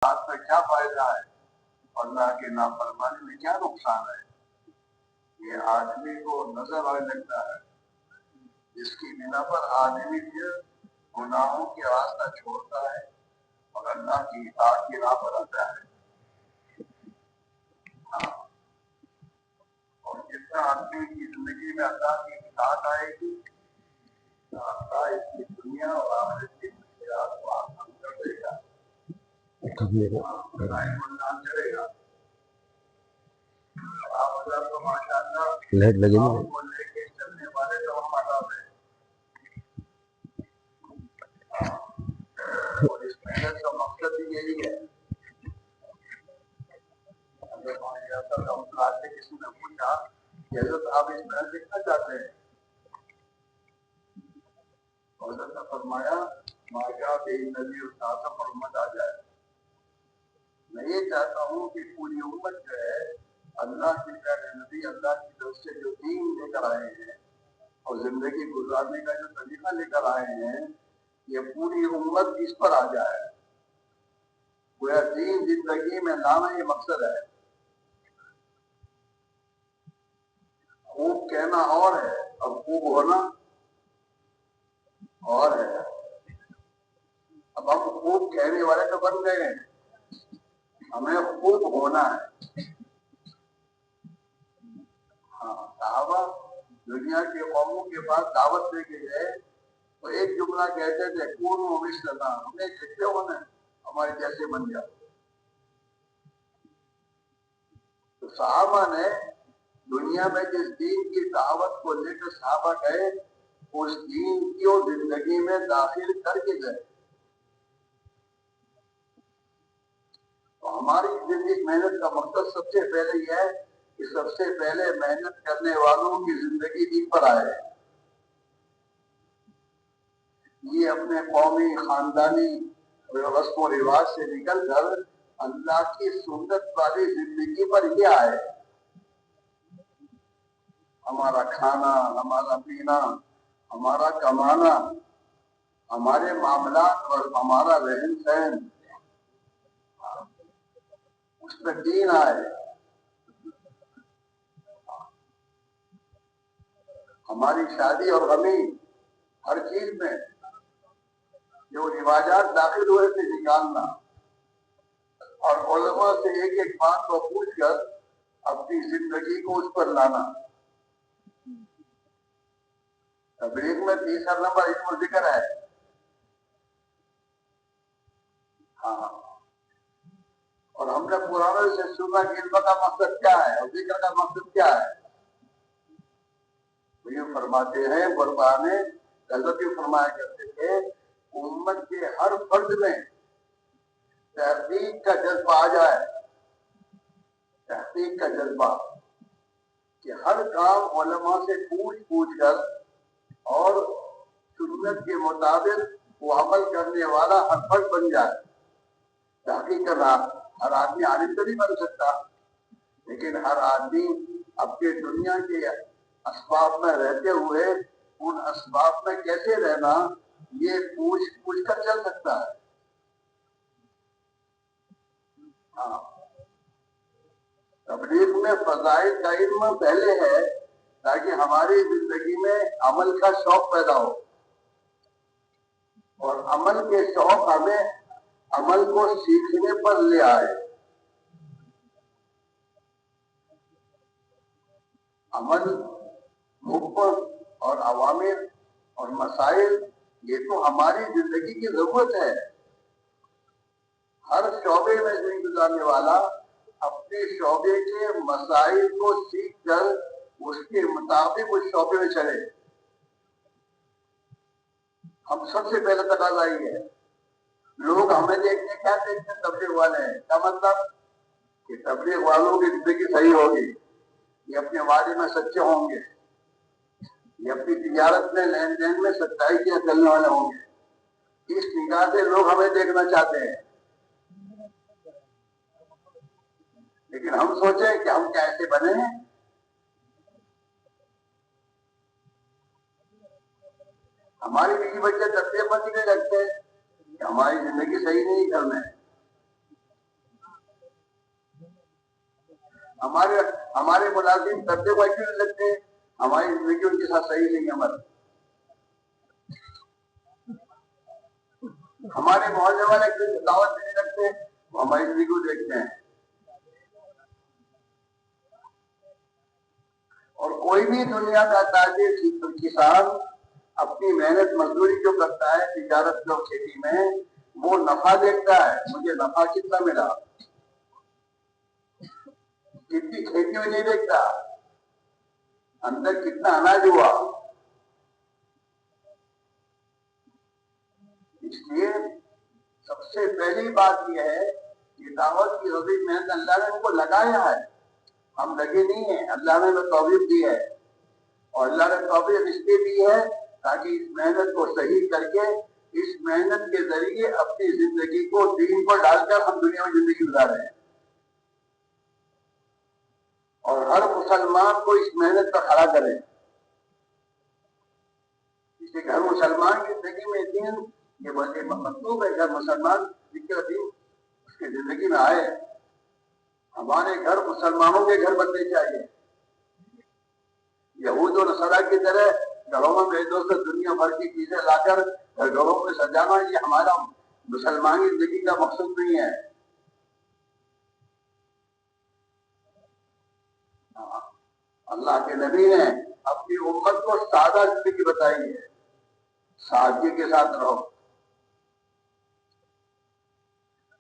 بات میں کیا فائدہ ہے، اللہ کے نافرمانی میں کیا نقصان ہے، یہ آدمی کو نظر آنے لگتا ہے، جس کی بنا پر آدمی پھر گناہوں کے راستہ چھوڑتا ہے اور اللہ کی اطاعت کی راہ پر آتا ہے۔ اور جتنا آدمی کی زندگی میں اللہ کی اطاعت آئے گی، اللہ اس کی دنیا اور آخرت کی مشکلات کو آسان کر دے گا، کرے گا۔ آپ حضرت کو ماشاءاللہ کو لے کے چلنے والے تو ہم آزاد ہیں، اور اس محنت کا مقصد بھی یہی ہے۔ اگر کسی نے پوچھا کہ حضرت آپ اس محنت لکھنا چاہتے ہیں، حضرت نے فرمایا ماجا بے نبی اور پر امت آ جائے۔ میں یہ چاہتا ہوں کہ پوری امت جو ہے اللہ کے پیارے نبی اللہ کی طرف سے جو دین لے کر آئے ہیں اور زندگی گزارنے کا جو طریقہ لے کر آئے ہیں، یہ پوری امت اس پر آ جائے۔ گویا دین زندگی میں لانا یہ مقصد ہے۔ خوب کہنا اور ہے اور خوب ہونا اور ہے۔ اب ہم خوب کہنے والے تو بن گئے ہیں، ہمیں خوب ہونا ہے۔ ہاں، صحابہ دنیا کے قوموں کے پاس دعوت دے کے گئے تو ایک جملہ کہتے تھے کونوا مثلنا، ہمیں جیسے ہونا ہے، ہمارے جیسے بن جاؤ۔ تو صحابہ نے دنیا میں جس دین کی دعوت کو لے کر صحابہ گئے، اس دین کی وہ زندگی میں داخل کر کے گئے۔ تو ہماری زندگی محنت کا مقصد سب سے پہلے یہ ہے کہ سب سے پہلے محنت کرنے والوں کی زندگی دین پر آئے۔ یہ اپنے قومی خاندانی رسم و رواج سے نکل کر اللہ کی سنت والی زندگی پر یہ آئے۔ ہمارا کھانا، ہمارا پینا، ہمارا کمانا، ہمارے معاملات اور ہمارا رہن سہن، اس میں دین آئے۔ ہماری شادی اور غمی، ہر چیز میں جو رواجات داخل ہوئے تھے نکالنا، اور علماء سے ایک ایک بات کو پوچھ کر اپنی زندگی کو اس پر لانا۔ تبلیغ میں تیسرا نمبر اس کو ذکر ہے۔ ہاں، اور ہم نے پرانے سے سنا کہ علم کا مقصد کیا ہے اور ذکر کا مقصد کیا ہے۔ تو یہ فرماتے ہیں قربان حضرت فرمایا کرتے تھے امت کے ہر فرد میں تحقیق کا جذبہ آ جائے، تحقیق کا جذبہ کہ ہر کام علماء سے پوچھ کر اور سنت کے مطابق وہ عمل کرنے والا ہر فرد بن جائے۔ تحقیق کرنا، ہر آدمی عالم تو نہیں بن سکتا، لیکن ہر آدمی اپنے دنیا کے اسباب میں رہتے ہوئے ان اسباب میں کیسے رہنا یہ پوچھ کر چل سکتا ہے۔ ہاں، تبلیغ میں فضائل کا علم پہلے ہے تاکہ ہماری زندگی میں عمل کا شوق پیدا ہو، اور عمل کے شوق ہمیں عمل کو سیکھنے پر لے آئے۔ عمل، حکم اور عوامر اور مسائل یہ تو ہماری زندگی کی ضرورت ہے۔ ہر شعبے میں زندگی گزارنے والا اپنے شعبے کے مسائل کو سیکھ کر اس کے مطابق اس شعبے میں چلے۔ ہم سب سے پہلے تقاضا یہ ہے، لوگ ہمیں دیکھتے کیا دیکھتے ہیں؟ تبلیغ والے ہیں، کیا مطلب کہ تبلیغ والوں کی زندگی صحیح ہوگی، یہ اپنے وعدے میں سچے ہوں گے، یہ اپنی تجارت میں لین دین میں سچائی کے چلنے والے ہوں گے۔ اس نگاہ سے لوگ ہمیں دیکھنا چاہتے ہیں، لیکن ہم سوچیں کہ ہم کیسے بنے ہیں۔ ہماری بیوی بچے تبلیغ مت نہیں رکھتے کہ ہماری زندگی صحیح نہیں کرنا ہے۔ ہمارے ملازم کرتے کو کیوں نہیں لگتے؟ ہماری زندگی ان کے ساتھ صحیح نہیں ہے ہماری. ہمارے محلے والے کیوں دعوت نہیں رکھتے؟ وہ ہماری زندگی کو دیکھتے ہیں. اور کوئی بھی دنیا کا تاجر کسان اپنی محنت مزدوری جو کرتا ہے تجارت جو کھیتی میں، وہ نفع دیکھتا ہے. مجھے نفع کتنا ملا، کتنی کھیتی میں نہیں دیکھتا، اندر کتنا اناج ہوا. اس لیے سب سے پہلی بات یہ ہے کہ دعوت کی عظیم محنت اللہ نے ان کو لگایا ہے، ہم لگے نہیں ہیں. اللہ نے ہمیں توفیق دی ہے، اور اللہ نے توفیق اس لیے دی ہے تاکہ اس محنت کو صحیح کر کے اس محنت کے ذریعے اپنی زندگی کو دین پر ڈال کر ہم دنیا میں زندگی گزارے ہیں. اور ہر مسلمان کو اس محنت پر کھڑا کریں. اس لیے ہر مسلمان کی زندگی میں دین یہ بڑے مطلوب ہے. ہر مسلمان ذکر دین اس کی زندگی میں آئے. ہمارے گھر مسلمانوں کے گھر بننے چاہیے. یہود و نصارا کی طرح گھروں میں بیٹوں سے دنیا بھر کی چیزیں لا کر گھروں میں سجانا یہ ہمارا مسلمانی زندگی کا مقصد نہیں ہے. اللہ کے نبی نے اپنی امت کو سادہ زندگی بتائی ہے. سادگی کے ساتھ رہو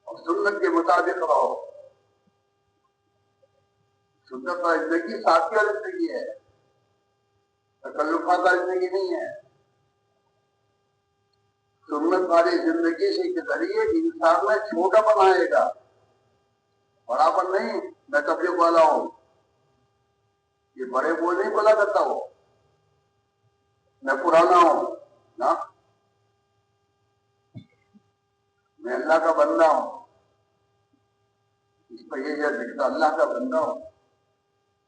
اور سنت کے مطابق رہو. سنت کا زندگی سادگی والی زندگی ہے، تکلفات والی زندگی نہیں ہے. سنت والی زندگی سے کے ذریعے انسان میں چھوٹا پن آئے گا، بڑا پن نہیں. میں تبلیغ والا ہوں، یہ بڑے بول نہیں بولا کرتا ہوں. میں پرانا ہوں نا، میں اللہ کا بندہ ہوں. اس پر یہ لکھتا اللہ کا بندہ ہوں.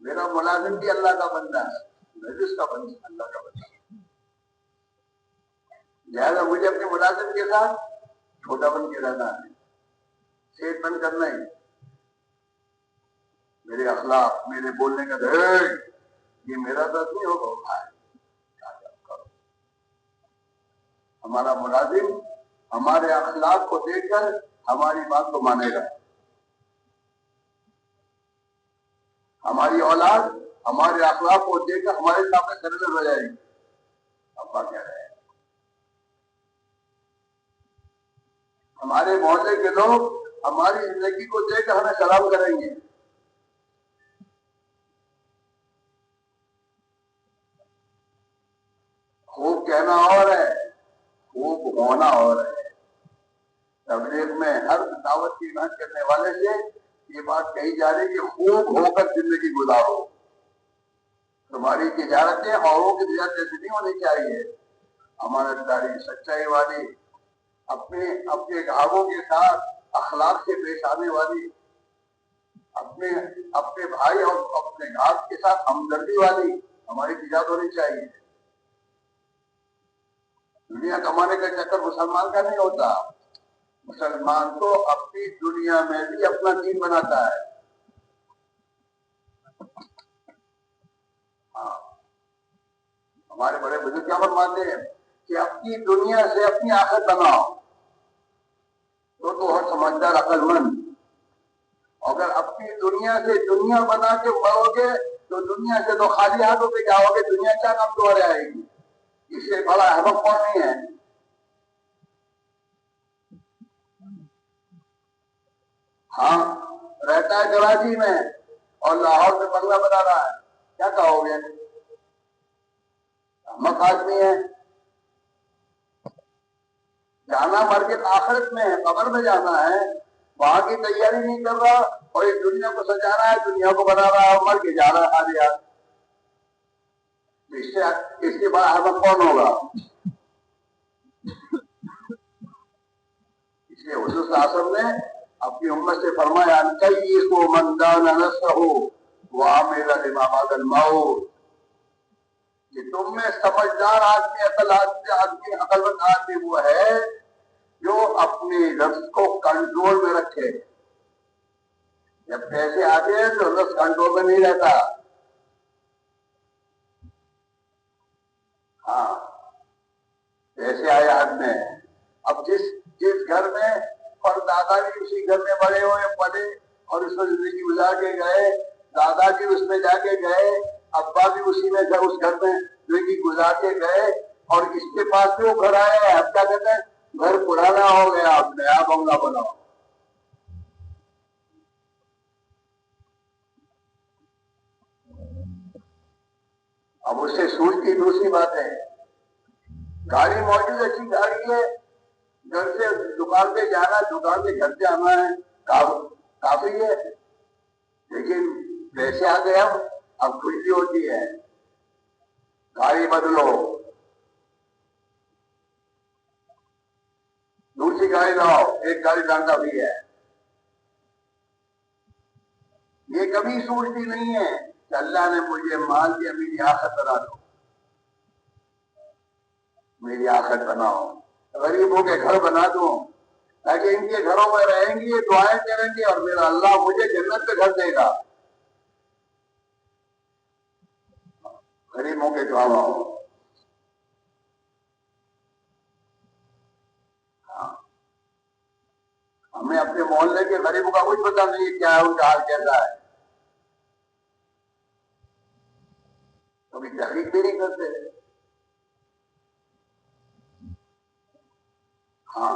میرا ملازم بھی اللہ کا بندہ ہے، میں بھی اس کا بندہ اللہ کا بندہ ہوں. لہٰذا مجھے اپنے ملازم کے ساتھ چھوٹا بن کے رہنا ہے، سیٹ بن کرنا ہے. میرے اخلاق، میرے بولنے کا یہ میرا درد نہیں ہوگا. ہمارا ملازم ہمارے اخلاق کو دیکھ کر ہماری بات کو مانے گا. ہماری اولاد ہمارے اخلاق کو دیکھ کر ہمارے سامنے سرنڈر ہو جائے گی. ابا کیا ہے، ہمارے محلے کے لوگ ہماری زندگی کو دیکھ کر ہمیں سلام کریں گے. خوب کہنا اور ہے، خوب ہونا اور ہے. تبلیغ میں ہر دعوت کی محنت کرنے والے سے یہ بات کہی جا رہی کہ خوب ہو کر زندگی گزارو. تمہاری تجارتیں اوروں کی تجارت ایسی نہیں ہونی چاہیے. امانتداری، سچائی والی، اپنے گاہکوں کے ساتھ اخلاق سے پیش آنے والی، اپنے بھائی اور اپنے گاہک کے ساتھ ہمدردی والی ہماری تجارت ہونی چاہیے. دنیا کمانے کا چکر مسلمان کا نہیں ہوتا. مسلمان تو اپنی دنیا میں بھی اپنا دین بناتا ہے. ہمارے بڑے بزرگ کیا فرماتے ہیں کہ اپنی دنیا سے اپنی آخرت بناؤ تو ہر سمجھدار عقل مند. اگر اپنی دنیا سے دنیا بنا کے مرو گے تو دنیا سے تو خالی ہاتھوں پہ جاؤ گے. دنیا کیا کام تمہارے آئے گی؟ اس سے بڑا احمق کون نہیں ہے. ہاں رہتا ہے کراچی میں اور لاہور میں بنگلہ بنا رہا ہے، کیا کہو گے؟ احمق آدمی ہے. جانا مر کے آخرت میں ہے، قبر میں جانا ہے، وہاں کی تیاری نہیں کر رہا اور اس دنیا کو سجا رہا ہے، دنیا کو بنا رہا ہے اور مر کے جا رہا ہے خالی ہاتھ. اس کے بعد احمق کون ہوگا؟ اس لیے حضور صلی اللہ علیہ وسلم نے اپنی امت سے فرمایا انکیس من دان نفسہ وعمل لما بعد الموت، کہ تم میں سمجھدار آدمی عقل مند آدمی وہ ہے جو اپنے نفس کو کنٹرول میں رکھے. جب پیسے آتے ہیں تو 10 گھنٹوں میں نہیں رہتا. ہاں پیسے آئے ہاتھ میں. اب جس گھر میں اور دادا بھی اسی گھر میں بڑے ہوئے پڑے اور اس میں زندگی گزار کے گئے, دادا بھی اس میں جا کے گئے, ابا بھی اسی میں اس گھر میں زندگی گزار کے گئے, اور اس کے پاس بھی وہ گھر آئے. اب کیا کہتے ہیں گھر پرانا ہو گیا, اب نیا بنگلہ بناؤ. اب اس سے سوچ کی دوسری بات ہے, گاڑی موجود اچھی گاڑی ہے, گھر سے دکان پہ جانا, دکان سے گھر سے آنا ہے, کافی ہے. لیکن پیسے آ گئے, اب خوشی ہوتی ہے, گاڑی بدلو, دوسری گاڑی لاؤ, ایک گاڑی لانا بھی ہے. یہ کبھی سوچتی نہیں ہے کہ اللہ نے مجھے مال دیا, میری آخرت بنا دو, میری آخرت بناؤ, غریبوں کے گھر بنا دو تاکہ ان کے گھروں میں رہیں گی, دعائیں کریں گے اور میرا اللہ مجھے جنت پہ گھر دے گا. غریبوں کے کام آؤ. ہمیں اپنے محلے کے غریبوں کا کچھ پتا نہیں ہے کیا ہے, ان کا حال کیسا ہے, کبھی تحقیق بھی نہیں کرتے. ہاں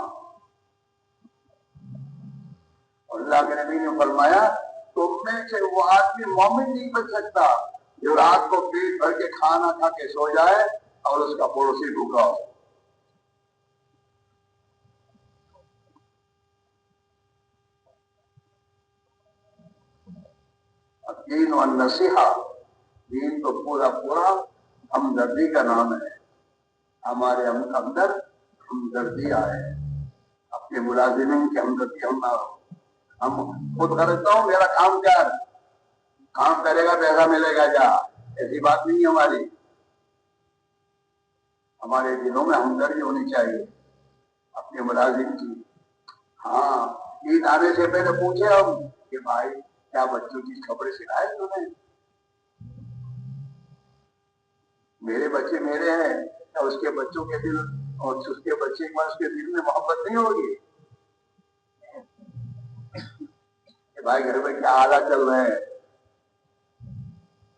اللہ کے نبی نے فرمایا تم میں سے وہ آدمی مومن نہیں بن سکتا جو رات کو پیٹ بھر کے کھانا کھا کے سو جائے اور اس کا پڑوسی بھوکا ہو. دین و نصیحہ, دین تو پورا ہمدردی کا نام ہے. ہمارے اندر ہمدردی آئے, اپنے ملازمین کی ہمدردی ہم نہ ہو. ہم خود کرتا ہوں, میرا کام کیا ہے, کام کرے گا پیسہ ملے گا کیا, ایسی بات نہیں ہے ہماری. ہمارے دلوں میں ہمدردی ہونی چاہیے اپنے ملازم کی. ہاں عید آنے سے پہلے پوچھے ہم کہ بھائی کیا بچوں کی خبریں سکھائے تمہیں, میرے بچے میرے ہیں, کیا اس کے بچوں کے دل اور اس کے بچے کے بعد اس کے دل میں محبت نہیں ہوگی کہ بھائی گھر میں کیا حالات چل رہے ہیں,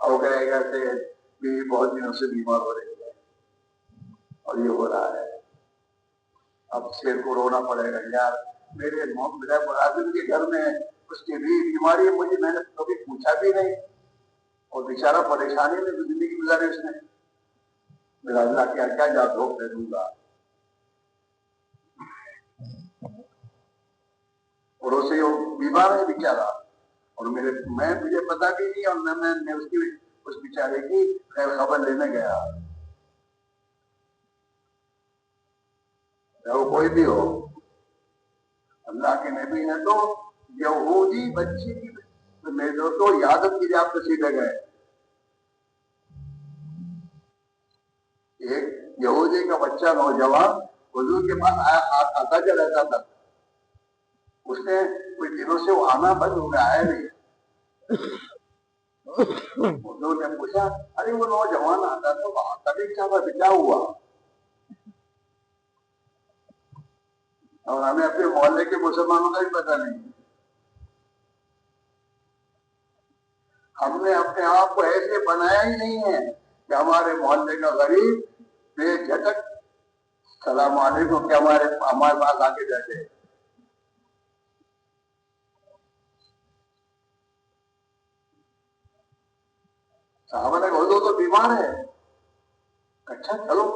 اور کہے گا کہ بیوی بہت دنوں سے بیمار ہو رہی ہے اور یہ ہو رہا ہے, اب شیر کو رونا پڑے گا. یار میرے ملازم کے گھر میں اس کی بھی بیماری ہے, مجھے میں نے کبھی پوچھا بھی نہیں, اور بیچارہ پریشانی میں زندگی گزارے اس نے, میرا اللہ کیا کیا جا دھوپ دے دوں گا. اور اسے وہ بیمار ہے بیچارہ, اور مجھے پتا بھی نہیں, اور میں اس بیچارے کی خیر خبر لینے گیا, وہ کوئی بھی ہو. اللہ کے نبی نے تو یہودی بچی کی میرے تو یادت کی آپ سیدھے گئے. ایک یہودی کا بچہ نوجوان حضور کے پاس آتا کیا رہتا تھا, اس نے کوئی دنوں سے وہ آنا بند ہو گیا, آیا نہیں. حضور نے پوچھا ارے وہ نوجوان آتا تھا وہ آتا بھی کیا ہوا, اور ہمیں اپنے محلے کے مسلمانوں کا بھی پتہ نہیں. ہم نے اپنے آپ کو ایسے بنایا ہی نہیں ہے کہ ہمارے محلے کا غریب بے جھجک السلام علیکم کہ ہمارے پاس آ کے بیٹھے. صحابہ نے حضور تو بیمار ہے, اچھا چلو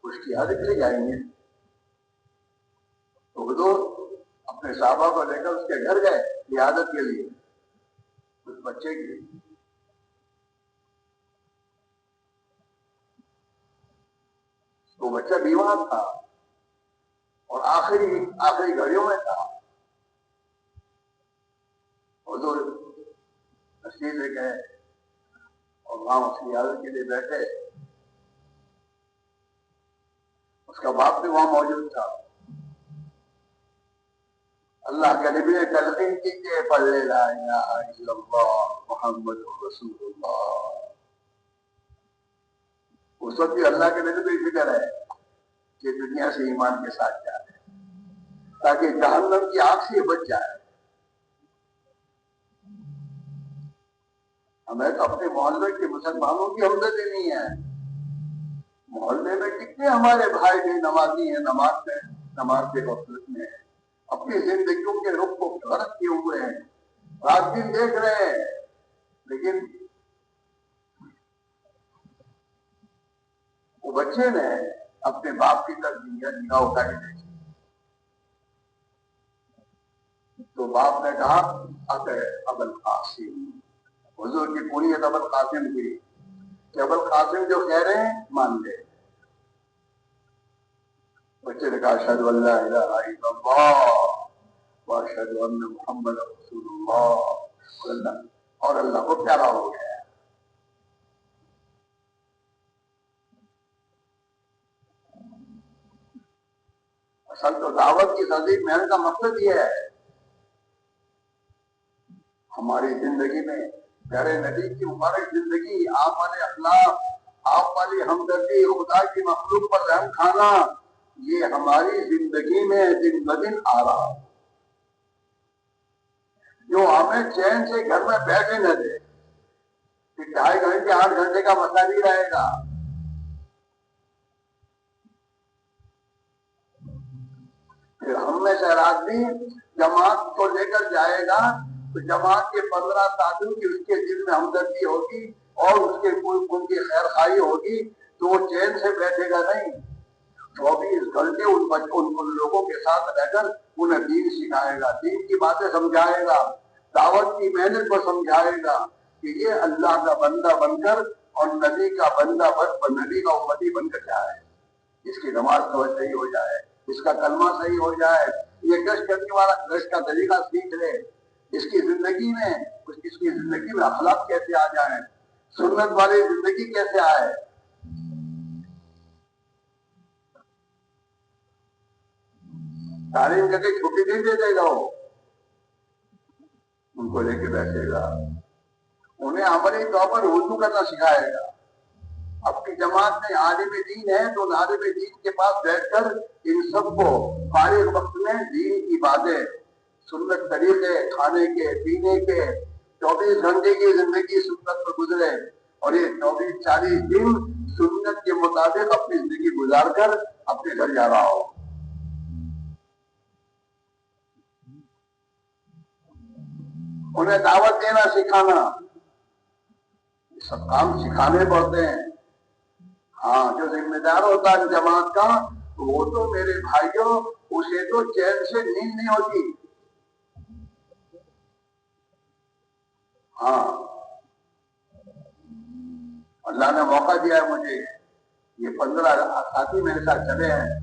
اس کی عادت لے جائیں گے. تو حضور اپنے صحابہ کو لے کر اس کے گھر گئے عیادت کے لیے, اس بچے کی. تو بچہ بیمار تھا اور آخری گھڑیوں میں تھا. حضور تشریف لے گئے اور وہاں اس کی عیادت کے لیے بیٹھے. اس کا باپ بھی وہاں موجود تھا. اللہ کے نبی نے تلقین کی کہ پڑھ لے لا الہ الا اللہ محمد رسول اللہ. اس وقت بھی اللہ کے نبی کو فکر ہے کہ دنیا سے ایمان کے ساتھ جائے تاکہ جہنم کی آگ سے بچ جائے. ہمیں تو اپنے محلے کے مسلمانوں کی ہمدردی نہیں ہے. محلے میں کتنے ہمارے بھائی بھی نمازی ہیں، نماز کے غفلت میں اپنی زندگیوں کے رخ کو غلط کیے ہوئے ہیں، رات دن دیکھ رہے ہیں، لیکن وہ بچے نے اپنے باپ کی طرف نگاہ اٹھا کے دیکھی تو باپ نے کہا ابوالقاسم. حضور کی کنیت ابوالقاسم کی کہ ابوالقاسم جو کہہ رہے ہیں مان لے. بچے نے کہا اشہد ان لا الہ الا اللہ واشہد ان محمد رسول اللہ، اور اللہ کو پیارا ہو گیا. اصل تو دعوت کی تحریک محنت کا مقصد یہ ہے ہماری زندگی میں پیارے نبی کی مبارک زندگی، آپ والے اخلاق، آپ والی ہمدردی، خدا کی مخلوق پر رحم کھانا، یہ ہماری زندگی میں دن بدن آ رہا جو ہمیں چین سے گھر میں بیٹھے نہ دے کہ 2.5 گھنٹے 8 گھنٹے کا مسئلہ نہیں رہے گا. پھر ہم میں سے آدمی جماعت کو لے کر جائے گا تو جماعت کے 15 ساتھیوں کی اس کے دل میں ہمدردی ہوگی اور اس کے ان کی خیر خواہی ہوگی تو وہ چین سے بیٹھے گا نہیں. 24 گھنٹے ان لوگوں کے ساتھ رہ کر انہیں دین سکھائے گا، دین کی باتیں سمجھائے گا، دعوت کی محنت کو سمجھائے گا کہ یہ اللہ کا بندہ بن کر اور نبی کا بندہ نبی کا امتی بن کر جائے. اس کی نماز صحیح ہو جائے، اس کا کلمہ صحیح ہو جائے، یہ گشت کرنے والا گشت کا طریقہ سیکھ لے، اس کی زندگی میں اخلاق کیسے آ جائیں، سنت والی زندگی کیسے آئے. تعلیم کر کے چھٹی نہیں دے دے گا، وہ ان کو لے کے بیٹھے گا، انہیں عملی طور پر وضو کرنا سکھائے گا. اب کی جماعت میں عالم دین ہے تو عالم دین کے پاس بیٹھ کر ان سب کو فارغ وقت میں دین کی باتیں، سنت طریقے، کھانے کے پینے کے، 24 گھنٹے کی زندگی سنت پر گزرے اور یہ 24-40 دن سنت کے مطابق اپنی زندگی گزار کر اپنے گھر جا رہا ہو. انہیں دعوت دینا سکھانا، سب کام سکھانے پڑتے ہیں. ہاں جو ذمہ دار ہوتا ہے جماعت کا وہ تو میرے بھائیوں اسے تو چین سے نیند نہیں ہوتی. ہاں اللہ نے موقع دیا ہے مجھے، یہ 15 ساتھی میرے ساتھ چلے ہیں،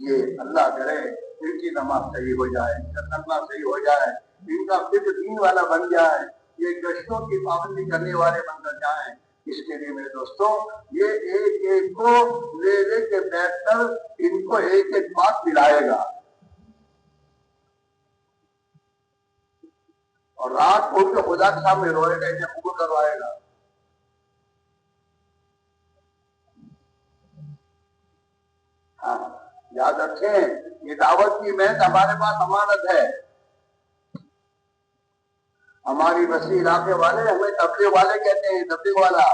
یہ اللہ کرے ان کی نماز صحیح ہو جائے، ان کا کلمہ صحیح ہو جائے، ان کا فکر دین والا بن جائے، یہ گشتوں کی پابندی کرنے والے بن کر جائیں. اس کے لیے میرے دوستوں یہ ایک ایک کو لے لے کے بیٹھ کر ان کو ایک ایک بات دلائے گا اور رات کو ان کے خدا کے سامنے روئے گا، انہیں قبول کروائے گا. ہاں یاد رکھیں یہ دعوت کی محنت ہمارے پاس امانت ہے. ہماری بستی علاقے والے ہمیں تبلیغ والے کہتے ہیں، تبلیغ والا،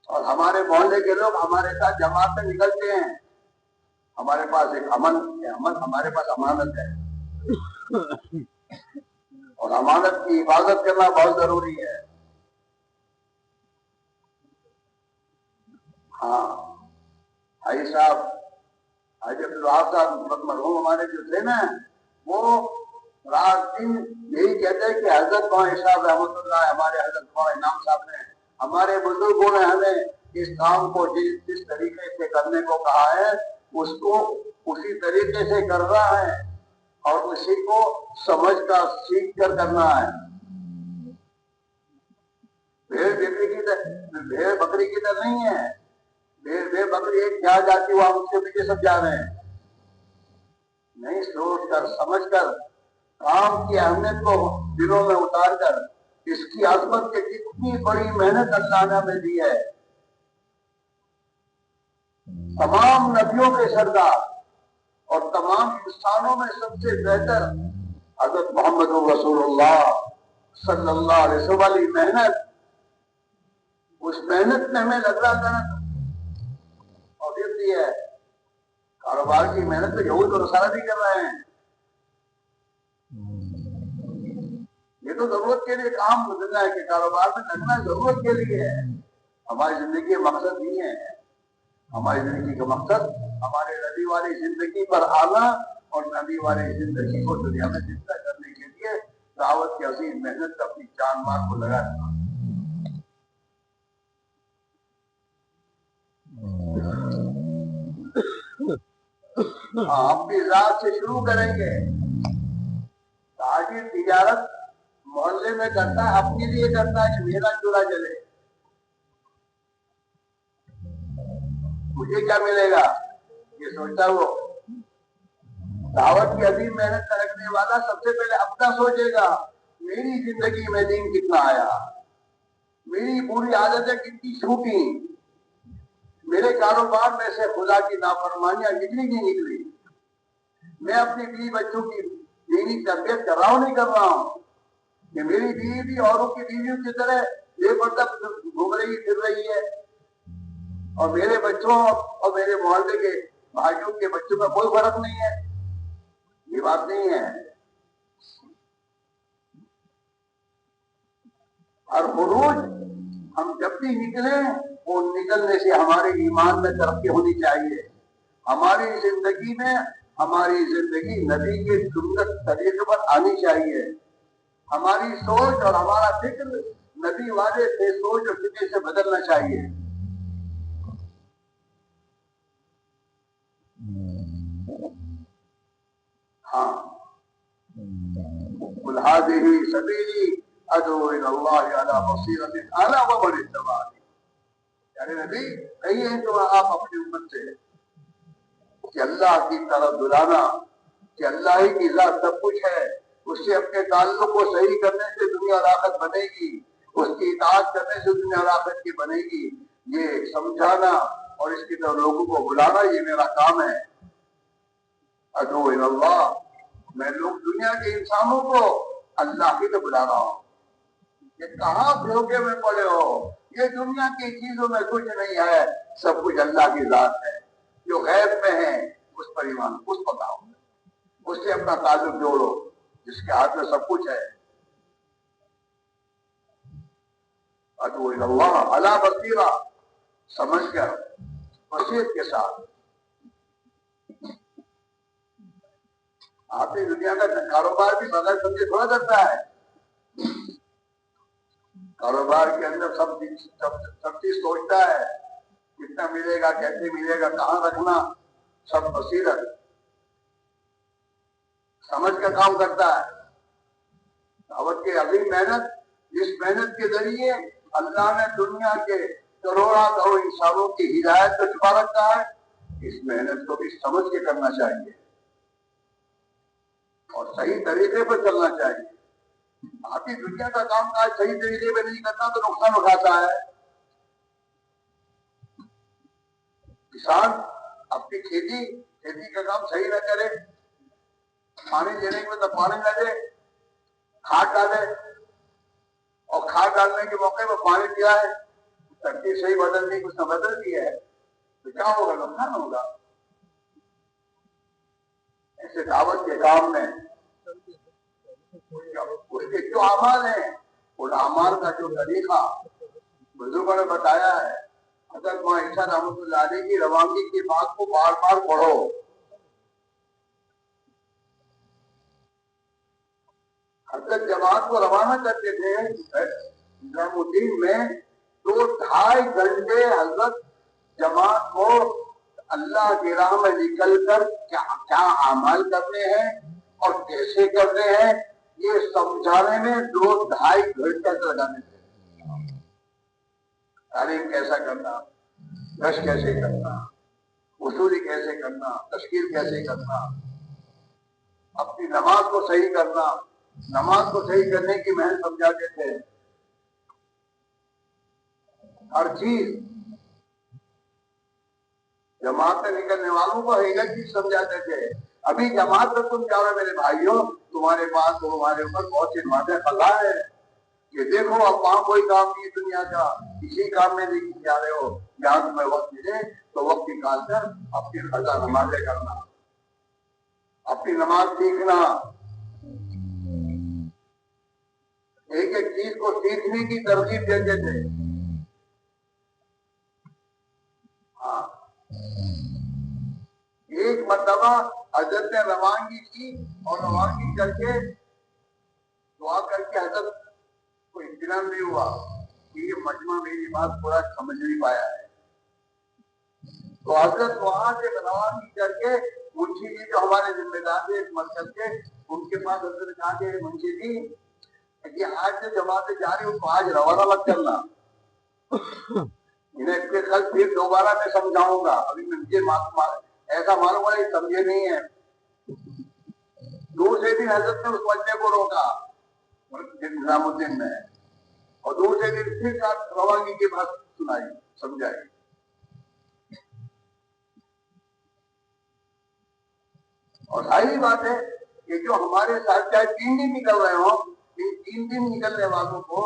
اور ہمارے محلے کے لوگ ہمارے ساتھ جماعت میں نکلتے ہیں. ہمارے پاس ایک ہمارے پاس امانت ہے اور امانت کی حفاظت کرنا بہت ضروری ہے. ہاں حاجی صاحب، حاجی عبدالوہاب صاحب مرحوم ہمارے جو تھے نا، وہ رات دن یہی کہتے ہیں کہ حضرت خواہ صاحب رحمۃ اللہ، ہمارے حضرت خواہ امام صاحب نے، ہمارے بزرگوں نے ہمیں اس کام کو جس طریقے سے کرنے کو کہا ہے اس کو اسی طریقے سے کر رہا ہے اور اسی کو سمجھ کر سیکھ کر کرنا ہے. بھیڑ بکری کی طرح نہیں ہے بے بکری ایک جہاں جاتی ہوا اس کے پیچھے سب جا رہے ہیں. نہیں سوچ کر سمجھ کر کام کی اہمیت کو دلوں میں اتار کر اس کی عظمت کے کتنی بڑی محنت اللہ نے ہمیں دی ہے. تمام نبیوں کے سردار اور تمام انسانوں میں سب سے بہتر حضرت محمد رسول اللہ صلی اللہ علیہ وسلم والی محنت، اس محنت میں ہمیں لگ رہا تھا اور یہ ہے کاروبار کی محنت تو یہود اور نصارہ بھی کر رہے ہیں. یہ تو ضرورت کے لیے کام گزرنا ہے کہ کاروبار میں لگنا ضرورت کے لیے ہے. ہماری زندگی کا مقصد نہیں ہے. ہماری زندگی کا مقصد ہمارے نبی والی زندگی پر آنا اور نبی والی زندگی کو دنیا میں زندہ کرنے کے لیے دعوت کی عظیم محنت اپنی جان مال کو لگا دینا. اپنی ذات سے شروع کریں گے. تاجر تجارت محلے میں کرتا ہے، اپنے لیے کرتا ہے کہ میرا چولہا جلے، مجھے کیا ملے گا یہ سوچتا وہ. دعوت کی عظیم محنت رکھنے والا سب سے پہلے اپنا سوچے گا میری زندگی میں دین کتنا آیا، میری پوری عادتیں کتنی چھوٹی، میرے کاروبار میں سے خدا کی نافرمانیاں نکلی نہیں نکلی، میں اپنی بیوی بچوں کی دینی تربیت کر رہا ہوں نہیں کر رہا ہوں، کہ میری بیوی بھی اوروں کی بیویوں کی طرح بے پردہ گھوم رہی پھر رہی ہے اور میرے بچوں اور میرے محلے کے بھائیوں کے بچوں میں کوئی فرق نہیں ہے. یہ بات نہیں ہے. اور خروج ہم جب بھی نکلیں وہ نکلنے سے ہمارے ایمان میں ترقی ہونی چاہیے. ہماری زندگی میں ہماری زندگی نبی کے سنت طریقے پر آنی چاہیے. ہماری سوچ اور ہمارا فکر نبی والے سے سوچ اور فکر سے بدلنا چاہیے. ہاں قل هذه سبیلی ادعو الى اللہ علی بصیرۃ انا ومن اتبعنی. یعنی نبی کہیے تو آپ اپنی امت سے کہ اللہ کی طرف بلانا، کہ اللہ ہی کی ذات سب کچھ ہے، اس سے اپنے تعلق کو صحیح کرنے سے دنیا اور آخرت بنے گی، اس کی اطاعت کرنے سے دنیا اور آخرت کی بنے گی. یہ سمجھانا اور اس کی طرف لوگوں کو بلانا یہ میرا کام ہے. ادعو الی اللہ، میں لوگ دنیا کے انسانوں کو اللہ کی طرف بلا رہا ہوں. یہ کہاں دھوکے میں پڑے ہو، یہ دنیا کی چیزوں میں کچھ نہیں ہے، سب کچھ اللہ کی ذات ہے. جو غیب میں ہے اس پر ایمان، اس پتاؤ، اس سے اپنا تعلق جوڑو جس کے ہاتھ میں سب کچھ ہے. ادعو الی اللہ علی بصیرہ، سمجھ کر بصیرت کے ساتھ. آپ دنیا کا کاروبار بھی بغیر سمجھے تھوڑا کرتا ہے. کاروبار کے اندر سب چیز سوچتا ہے کتنا ملے گا، کیسے ملے گا، کہاں رکھنا، سب بصیرت سمجھ کا کام کرتا ہے. دعوت کی عظیم محنت، جس محنت کے ذریعے اللہ نے دنیا کے کروڑوں انسانوں کی ہدایت کو چھپا رکھا ہے، اس محنت کو بھی سمجھ کے کرنا چاہیے اور صحیح طریقے پر چلنا چاہیے. باقی دنیا کا کام کاج صحیح طریقے پہ نہیں کرنا تو نقصان اٹھاتا ہے. کسان اپنی کھیتی کا کام صحیح نہ کرے، پانی دینے کے بعد پانی نہ دے، کھاد ڈالے اور کھاد ڈالنے کے موقع میں پانی دیا ہے، ترتیب صحیح بدل دی، کچھ نہ بدل دی ہے تو کیا ہوگا؟ نقصان ہوگا. ایسے دعوت کے کام میں اس کے جو اعمال ہیں ان اعمال کا جو طریقہ بزرگوں نے بتایا ہے. حضرت عائشہ رحمۃ اللہ علیہ کی روانگی کی بات کو بار بار پڑھو. حضرت جماعت کو روانہ کرتے تھے نظام الدین میں 2-2.5 گھنٹے حضرت جماعت کو اللہ کی راہ میں نکل کر کیا اعمال کرنے ہیں اور کیسے کرنے ہیں یہ سمجھانے میں 2-2.5 گھنٹے لگانے تھے. تعلیم کیسا کرنا، رش کیسے کرنا، وصولی کیسے کرنا، تشکیل کیسے کرنا، اپنی نماز کو صحیح کرنا، نماز کو صحیح کرنے کی محنت سمجھاتے تھے، ہر چیز جماعت سے نکلنے والوں کو ایک چیز سمجھاتے تھے. ابھی جماعت میں تم جا رہے میرے بھائیوں، تمہارے پاس تمہارے اوپر بہت سی نعمتیں خزاں ہے کہ دیکھو اب وہاں کوئی کام نہیں دنیا کا، اسی کام میں لے کے جا رہے ہو، جہاں تمہیں وقت ملے تو وقت نکال کر اپنی قضا نمازیں کرنا، اپنی نماز سیکھنا، ایک ایک چیز کو سیکھنے کی ترغیب دیتے تھے. ہاں ایک مرتبہ حضرت نے روانگی کی اور روانگی کر کے دعا کر کے حضرت کو اطمینان نہیں ہوا کہ یہ مجمع میری بات پورا سمجھ نہیں پایا ہے. تو حضرت وہاں سے روانگی کر کے منشی جی جو ہمارے ذمہ دار تھے اس مرکز کے، ان کے پاس حضرت نے کہا کہ منشی جی یہ آج جو جماعتیں جا رہی ان کو آج روانہ مت کرنا، انہیں اس کے کل پھر دوبارہ میں سمجھاؤں گا، ابھی مجھے ایسا معلوم ہے یہ سمجھے نہیں ہے. دوسرے دن حضرت نے اس بچے کو روکا نظام الدین میں، اور دوسرے دن پھر روانگی کی بات سنائی سمجھائی. اور ظاہری بات ہے کہ جو ہمارے ساتھ چاہے 3 دن نکل رہے ہوں، ان 3 دن نکلنے والوں کو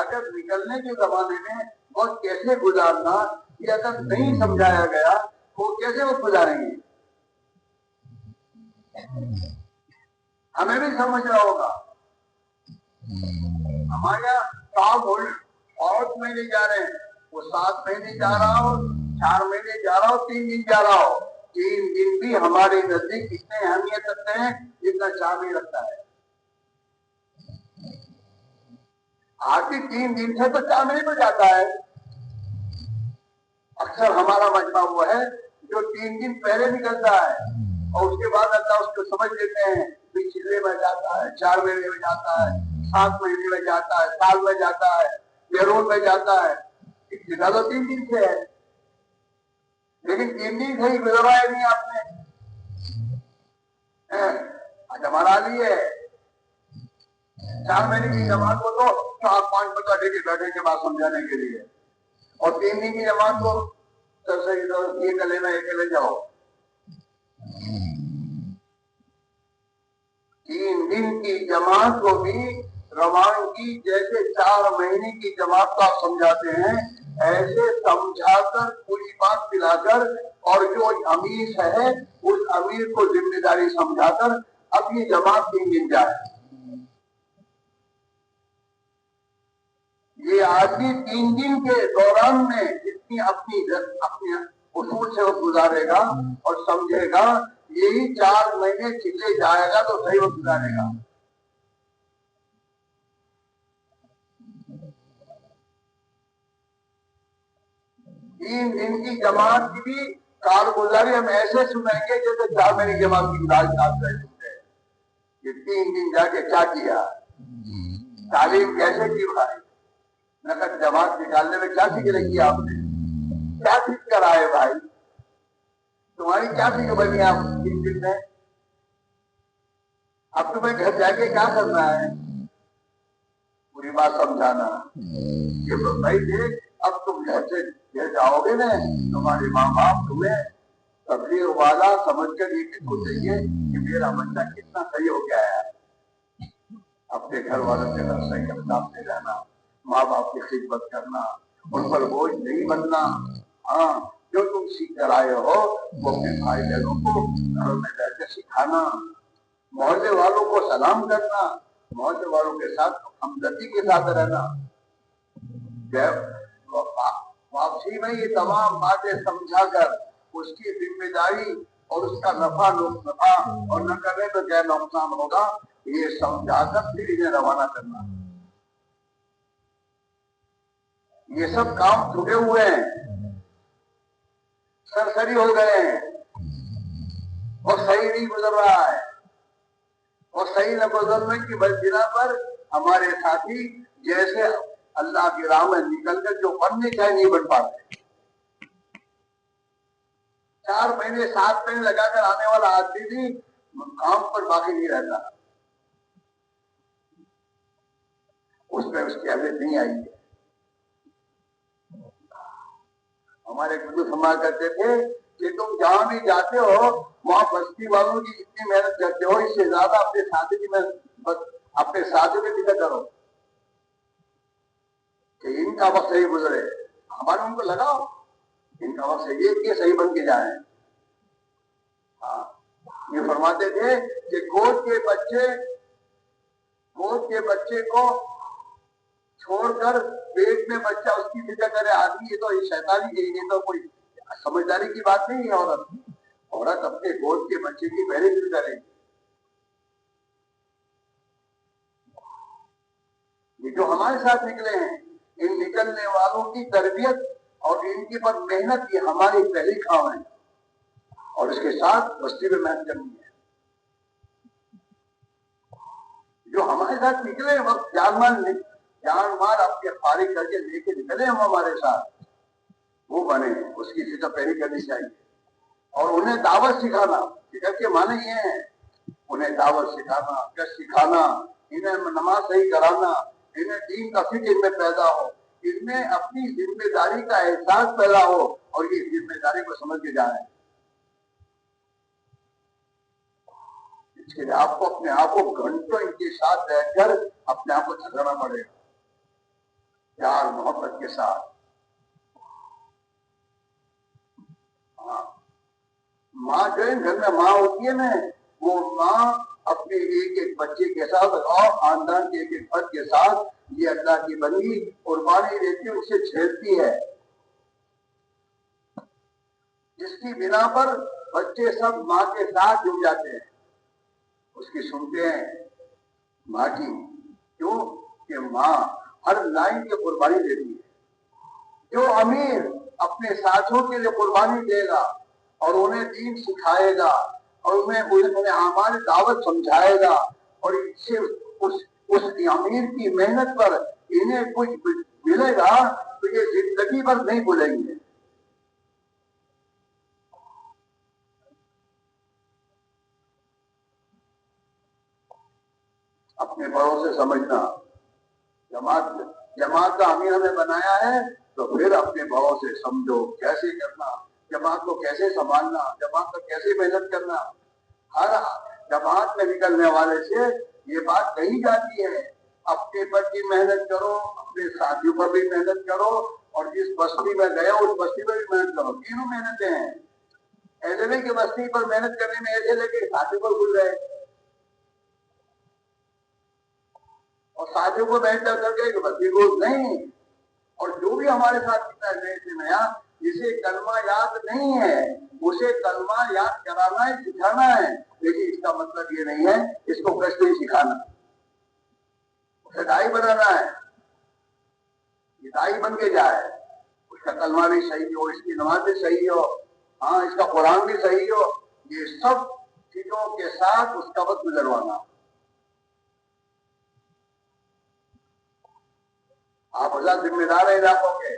اگر نکلنے کے زمانے میں اور کیسے گزارنا یہ اگر نہیں سمجھایا گیا تو کیسے وہ گزاریں گے؟ ہمیں بھی سمجھنا ہوگا. ہمارے یہاں 7 مہینے جا رہے ہیں، وہ 7 مہینے جا رہا ہو، 4 مہینے جا رہا ہو، 3 دن جا رہا ہو، 3 دن بھی ہمارے نزدیک اتنے اہمیت رکھتے ہیں جتنا 4 مہینے رکھتا ہے. آخری 3 دن سے تو 4 مہینے میں جاتا ہے. اکثر ہمارا مجمع وہ ہے جو 3 دن پہلے نکلتا ہے اور اس کے بعد اللہ اس کو سمجھ لیتے ہیں، پچھلے میں جاتا ہے، 4 مہینے میں جاتا ہے، 7 مہینے میں جاتا ہے، سال میں جاتا ہے، بیرون میں جاتا ہے. ابتدا تو 3 دن سے ہے، لیکن 3 دن سے ہی گزروایا نہیں آپ نے. آج ہمارا حال یہ ہے 4 مہینے کی جماعت کو تو 4-5 بچہ لے کے بیٹھے کے بعد سمجھانے کے لیے، اور 3 دن کی جماعت کو یہ کر لینا، یہ کر لے جاؤ. 3 دن کی جماعت کو بھی روانگی جیسے 4 مہینے کی جماعت کو آپ سمجھاتے ہیں، ایسے سمجھا کر پوری بات پلا کر، اور جو امیر ہے اس امیر کو ذمہ داری سمجھا کر اپنی جماعت 3 دن جائے. یہ آدمی 3 دن کے دوران میں جتنی اپنی اصول سے وہ گزارے گا اور سمجھے گا، یہی 4 مہینے چلے جائے گا تو صحیح وہ گزارے گا. تین دن کی جماعت کی بھی کارگزاری ہم ایسے سنیں گے جیسے 4 مہینے کی جماعت کی گزاری سنتے ہیں. یہ 3 دن جا کے کیا کیا، تعلیم کیسے کی بھائی، نقد جماعت نکالنے میں کیا فکر کی آپ نے، کیا سیکھ کر آئے بھائی، تمہاری کیا فکر بنی آپ 3 دن میں. اب تمہیں گھر جا کے کیا کرنا ہے، پوری بات سمجھانا کہ بھائی دیکھ اب تم گھر سے گھر جاؤ گے نا، تمہارے ماں باپ تمہیں تبلیغ والا سمجھ کر یہ کس کو چاہیے کہ میرا بچہ کتنا صحیح ہو گیا ہے. اپنے گھر والوں کے گھر صحیح انداز سے رہنا، ماں باپ کی خدمت کرنا، ان پر بوجھ نہیں بننا. ہاں جو تم سیکھ کر آئے ہو وہ اپنے بھائی بہنوں کو گھروں میں رہ کے سکھانا، محلے والوں کو سلام کرنا، محلے والوں کے ساتھ ہمدردی کے ساتھ رہنا. واپسی میں یہ تمام باتیں سمجھا کر اس کی ذمہ داری اور اس کا نفع اور نہ کرنے تو کیا نقصان ہوگا یہ سمجھا کر پھر انہیں روانہ کرنا. یہ سب کام چھٹے ہوئے ہیں، سرسری ہو گئے ہیں، اور صحیح نہیں گزر رہا ہے. اور صحیح نہ گزرنے کی بنا پر ہمارے ساتھی جیسے اللہ کی راہ میں نکل کر جو بننے چاہے نہیں بن پاتے. 4 مہینے 7 مہینے لگا کر آنے والا آدمی بھی کام پر باقی نہیں رہتا، اس میں اس کی اہمیت نہیں آئی ہے۔ ہمارے گرو فرمایا کرتے تھے کہ تم جہاں بھی جاتے ہو وہاں بستی والوں کی جتنی محنت کرتے ہو اس سے زیادہ اپنے ساتھی کی محنت، اپنے ساتھیوں کی فکر کرو کہ ان کا وقت صحیح گزرے، ہمارے ان کو لگاؤ ان کا وقت صحیح ہے کہ صحیح بن کے جائیں۔ ہاں یہ فرماتے تھے کہ گود کے بچے کو چھوڑ کر پیٹ میں بچہ اس کی فکر کرے آدمی، یہ تو شیطانی ہے، یہ تو کوئی سمجھداری کی بات نہیں ہے۔ عورت اپنے گود کے بچے کی پہلے فکر کرے گی۔ یہ جو ہمارے ساتھ نکلے ہیں ان نکلنے والوں کی تربیت اور ان کی پر محنت یہ ہماری پہلی کام ہے، اور اس کے ساتھ بستی میں محنت کرنی ہے۔ جو ہمارے ساتھ نکلے وقت جان مال اپنے فارغ کر کے لے کے نکلے ہم ہمارے ساتھ، وہ بنے، اس کی فکر پہلی کرنی چاہیے۔ اور انہیں دعوت سکھانا، فکر کے معنی یہ ہے انہیں دعوت سکھانا، سکھانا، انہیں نماز صحیح کرانا، انہیں دین کا فکر ان میں پیدا ہو، ان میں اپنی ذمہ داری کا احساس پیدا ہو اور یہ ذمہ داری کو سمجھ کے جائیں۔ اس کے لیے آپ کو اپنے آپ کو گھنٹوں ان کے ساتھ بیٹھ کر اپنے آپ کو تھکانا پڑے گا، پیار محبت کے ساتھ۔ ماں جو ہے گھر میں ماں ہوتی ہے نا، وہ ماں اپنے ایک ایک بچے کے ساتھ اور خاندان کے ایک ایک فرد کے ساتھ یہ اللہ کی بندی قربانی دیتی ہے، اسے چھیڑتی ہے، جس کی بنا پر بچے سب ماں کے ساتھ جڑ جاتے ہیں، اس کی سنتے ہیں ماں کی۔ کیوں کہ ماں ہر لائن کی قربانی دیتی ہے۔ جو امیر اپنے ساتھیوں کے لیے قربانی دے گا اور انہیں دین سکھائے گا اور انہیں اعمال دعوت سمجھائے گا اور اس امیر کی محنت پر انہیں کچھ ملے گا تو یہ زندگی بھر نہیں بھولیں گے۔ اپنے بڑوں سے سمجھنا، جماعت کا امیر ہمیں بنایا ہے تو پھر اپنے بڑوں سے سمجھو کیسے کرنا، جماعت کو کیسے سنبھالنا، جماعت کو کیسے محنت کرنا۔ ہر جماعت میں نکلنے والے سے یہ بات کہی جاتی ہے، اپنے پر بھی محنت کرو، اپنے ساتھیوں پر بھی محنت کرو، اور جس بستی میں گئے اس بستی پر بھی محنت کرو۔ تینوں محنتیں ہیں۔ ایسے نہیں کہ بستی پر محنت کرنے میں ایسے لگے ساتھیوں پر بھول گئے اور ساتھیوں کو محنت کر کے بستی کو نہیں۔ اور جو بھی ہمارے ساتھ نئے سے نیا جسے کلمہ یاد نہیں ہے اسے کلمہ یاد کرانا ہے، سکھانا ہے، لیکن اس کا مطلب یہ نہیں ہے اس کو کشتے ہی سکھانا، اسے دائی بنانا ہے، یہ دائی بن کے جائے، اس کا کلمہ بھی صحیح ہو، اس کی نماز بھی صحیح ہو، ہاں اس کا قرآن بھی صحیح ہو، یہ سب چیزوں کے ساتھ اس کا وقت گزروانا۔ آپ حضرت ذمہ دار ہیں علاقوں کے،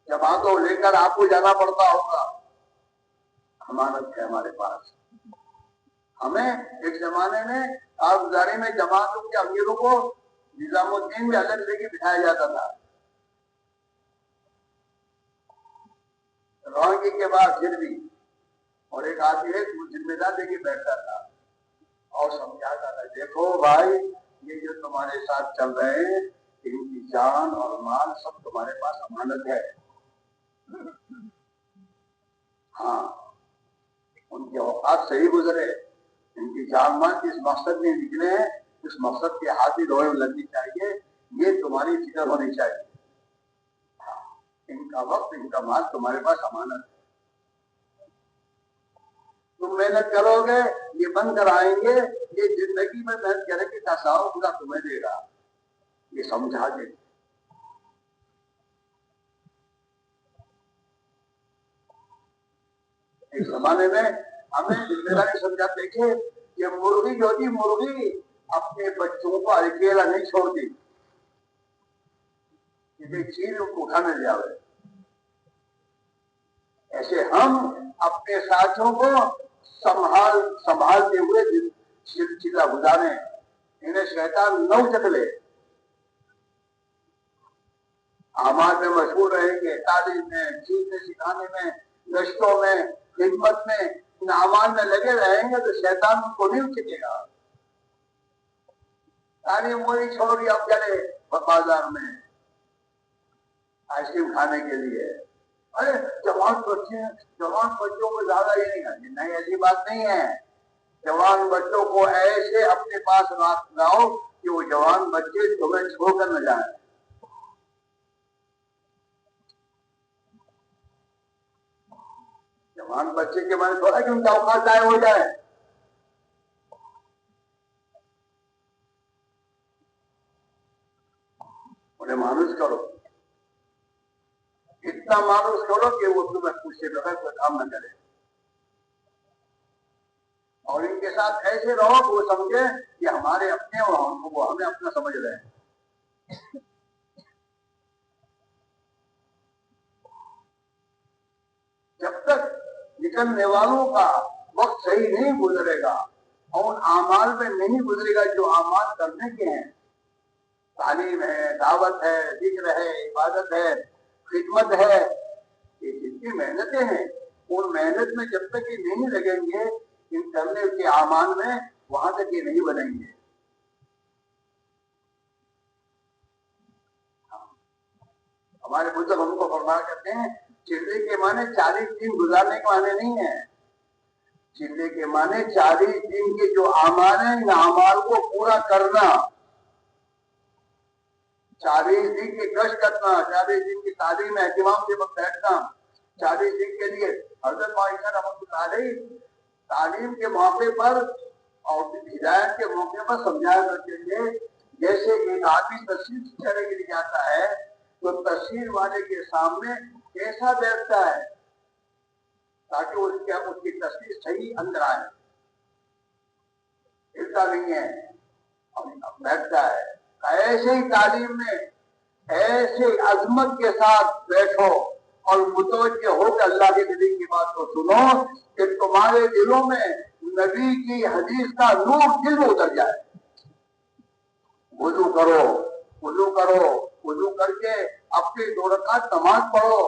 جماعتوں لے کر آپ کو جانا پڑتا ہوگا، امانت ہے ہمارے پاس۔ ہمیں ایک زمانے میں کارگزاری میں جماعتوں کے امیروں کو نظام الدین میں الگ لے کے بٹھایا جاتا تھا، روانگی کے بعد پھر بھی، اور ایک آدمی ہے ذمہ دار لے کے بیٹھتا تھا اور سمجھاتا تھا، دیکھو بھائی یہ جو تمہارے ساتھ چل رہے ہیں ان کی جان اور مال سب تمہارے پاس امانت ہے، ہاں ان کے اوقات صحیح گزرے، ان کی جان مال جس مقصد میں نکلے ہیں اس مقصد کے حاصل ہوئے لگنی چاہیے، یہ تمہاری فکر ہونی چاہیے۔ ان کا وقت ان کا مال تمہارے پاس امانت ہے، تم محنت کرو گے یہ بن کر آئیں گے، یہ زندگی میں محنت کرے گی تصاؤ خدا تمہیں دے گا، یہ سمجھا دے۔ ایک زمانے میں ہمیں ذمہ داری سمجھاتے تھے کہ مرغی جو تھی مرغی اپنے بچوں کو اکیلا نہیں چھوڑتی، کسی چیز کو اٹھانے جاوے، ایسے ہم اپنے ساتھیوں کو سنبھالتے ہوئے سلسلہ گزاریں، انہیں شیطان نہ اچک لے۔ اعمال میں مشغول رہیں گے، تعلیم میں، سیکھنے سکھانے میں، گشتوں میں، خدمت میں، ان اعمال میں لگے رہیں گے تو شیطان ان کو نہیں اچکے گا۔ تعلیم وہی چھوڑی اب چلے بازار میں آئس کریم کھانے کے لیے۔ ارے جوان بچوں کو زیادہ یہ نہیں کرنی، نہیں ایسی بات نہیں ہے۔ جوان بچوں کو ایسے اپنے پاس لاؤ کہ وہ جوان بچے تمہیں چھوڑ کر نہ جائیں۔ جوان بچے کے بارے تھوڑا کہ ان کا اوقات ضائع ہو جائے۔ انہیں مانوس کرو، اتنا مانوس کرو کہ وہ تمہیں پوچھے بغیر کوئی کام نہ کرے، اور ان کے ساتھ ایسے رہو کہ وہ سمجھے کہ ہمارے اپنے اور وہ ہمیں اپنا سمجھ رہے ہیں۔ جب تک نکلنے والوں کا وقت صحیح نہیں گزرے گا اور ان اعمال میں نہیں گزرے گا جو اعمال کرنے کے ہیں، تعلیم ہے، دعوت ہے، ذکر ہے، عبادت ہے، خدمت ہے، یہ جتنی محنتیں ہیں ان محنت میں جب تک یہ نہیں لگیں گے ان کرنے کے اعمال میں، وہاں تک یہ نہیں بنیں گے۔ ہمارے بزرگ ہم کو فرمایا کرتے ہیں چلے کے معنی 40 دن گزارنے کے معنی نہیں ہے، چلے کے معنی 40 دن کے جو اعمال ہیں ان اعمال کو پورا کرنا، 40 دن کی گشت کرنا، 40 دن کی تعلیم اہتمام کے وقت بیٹھنا، 40 دن کے لیے حضرت عائشہ رحمۃ اللہ علیہ تعلیم کے موقع پر اور ہدایت کے موقع پر سمجھایا کرتے تھے، جیسے ایک آدمی تصویر چڑھنے کے لیے جاتا ہے تو تصویر والے کے سامنے کیسا بیٹھتا ہے تاکہ اس کی تصویر صحیح اندر آئے، ہلتا نہیں ہے، بیٹھتا ہے۔ ایسے ہی تعلیم میں ایسے عظمت کے ساتھ بیٹھو اور متوجہ ہو کہ اللہ کے نبی کی بات کو سنو کہ تمہارے دلوں میں نبی کی حدیث کا نور دل میں اتر جائے۔ وضو کرو، وضو کرو، وضو کر کے اپنی 2 رکعت نماز پڑھو،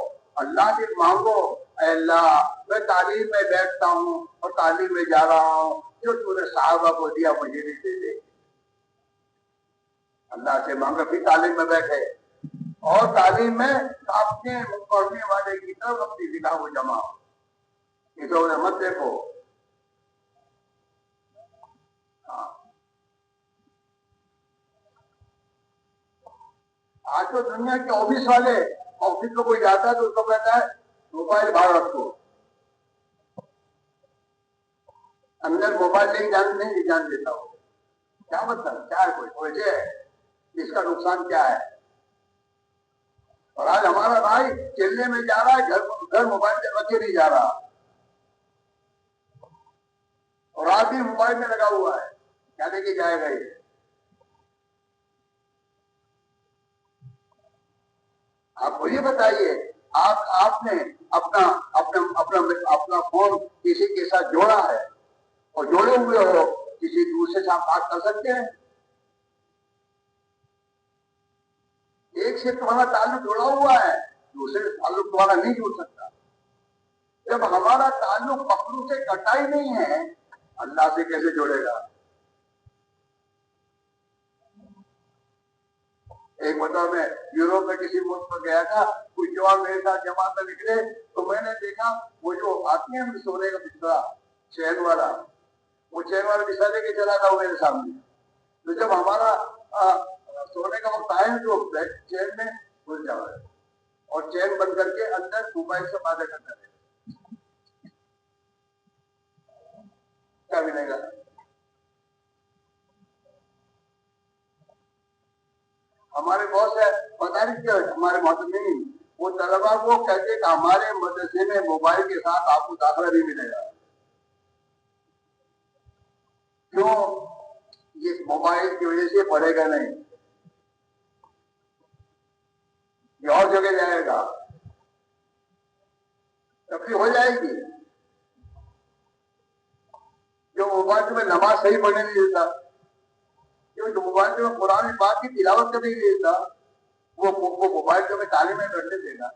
اللہ سے مانگو، اے اللہ میں تعلیم میں بیٹھتا ہوں اور تعلیم میں جا رہا ہوں، جو تو نے صحابہ کو دیا مجھے بھی دے دے۔ اللہ سے مانگو، پھر تعلیم میں بیٹھے اور تعلیم میں اپنے پڑھنے والے کی طرف اپنی نگاہ کو جماؤ، ادھر ادھر مت دیکھو۔ آج تو دنیا کے آفس والے، آفس میں کوئی جاتا ہے تو اس کو کہتا ہے موبائل باہر رکھو، اندر موبائل نہیں جان دیتا ہو، کیا مطلب کیا ہے، کوئی وجہ ہے اس کا نقصان کیا ہے؟ اور آج ہمارا بھائی چلنے میں جا رہا ہے، گھر موبائل رکھے نہیں جا رہا، اور رات بھی موبائل میں لگا ہوا ہے، کیا لے کے جائے گا یہ؟ آپ کو یہ بتائیے، آپ نے اپنا فون کسی کے ساتھ جوڑا ہے اور جوڑے ہوئے ہو کسی دوسرے سے آپ بات کر سکتے ہیں؟ ایک سے تمہارا تعلق جڑا ہوا ہے، دوسرے سے تعلق تمہارا نہیں جڑ سکتا۔ جب ہمارا تعلق مخلوق سے کٹا ہی نہیں ہے، اللہ سے کیسے جڑے گا؟ ایک مرتبہ میں یوروپ میں کسی ملک میں گیا تھا، کوئی جوان میرے ساتھ جماعت میں نکلے تو میں نے دیکھا وہ جو آتی ہے سونے کا بستر چین والا، وہ چین والا بستر لے کے چلا تھا وہ میرے سامنے۔ تو جب ہمارا سونے کا وقت آئے تو چین میں گھس جا رہا ہے اور چین بند کر کے اندر موبائل سے باتیں کرتا ہے، کیا ملے گا؟ ہمارے بہت سے پتہ نہیں کیا ہمارے محترمین وہ طلبا کو کہتے کہ ہمارے مدرسے میں موبائل کے ساتھ آپ کو داخلہ نہیں ملے گا۔ کیوں؟ یہ موبائل کی وجہ سے پڑھے گا نہیں، یہ اور جگہ جائے گا۔ تفریح ہو جائے گی. جو موبائل میں نماز صحیح پڑھنے نہیں دیتا، جو موبائل میں قرآن پاک کی تلاوت کرنے نہیں دیتا، وہ موبائل میں تعلیم کرنے دے گا.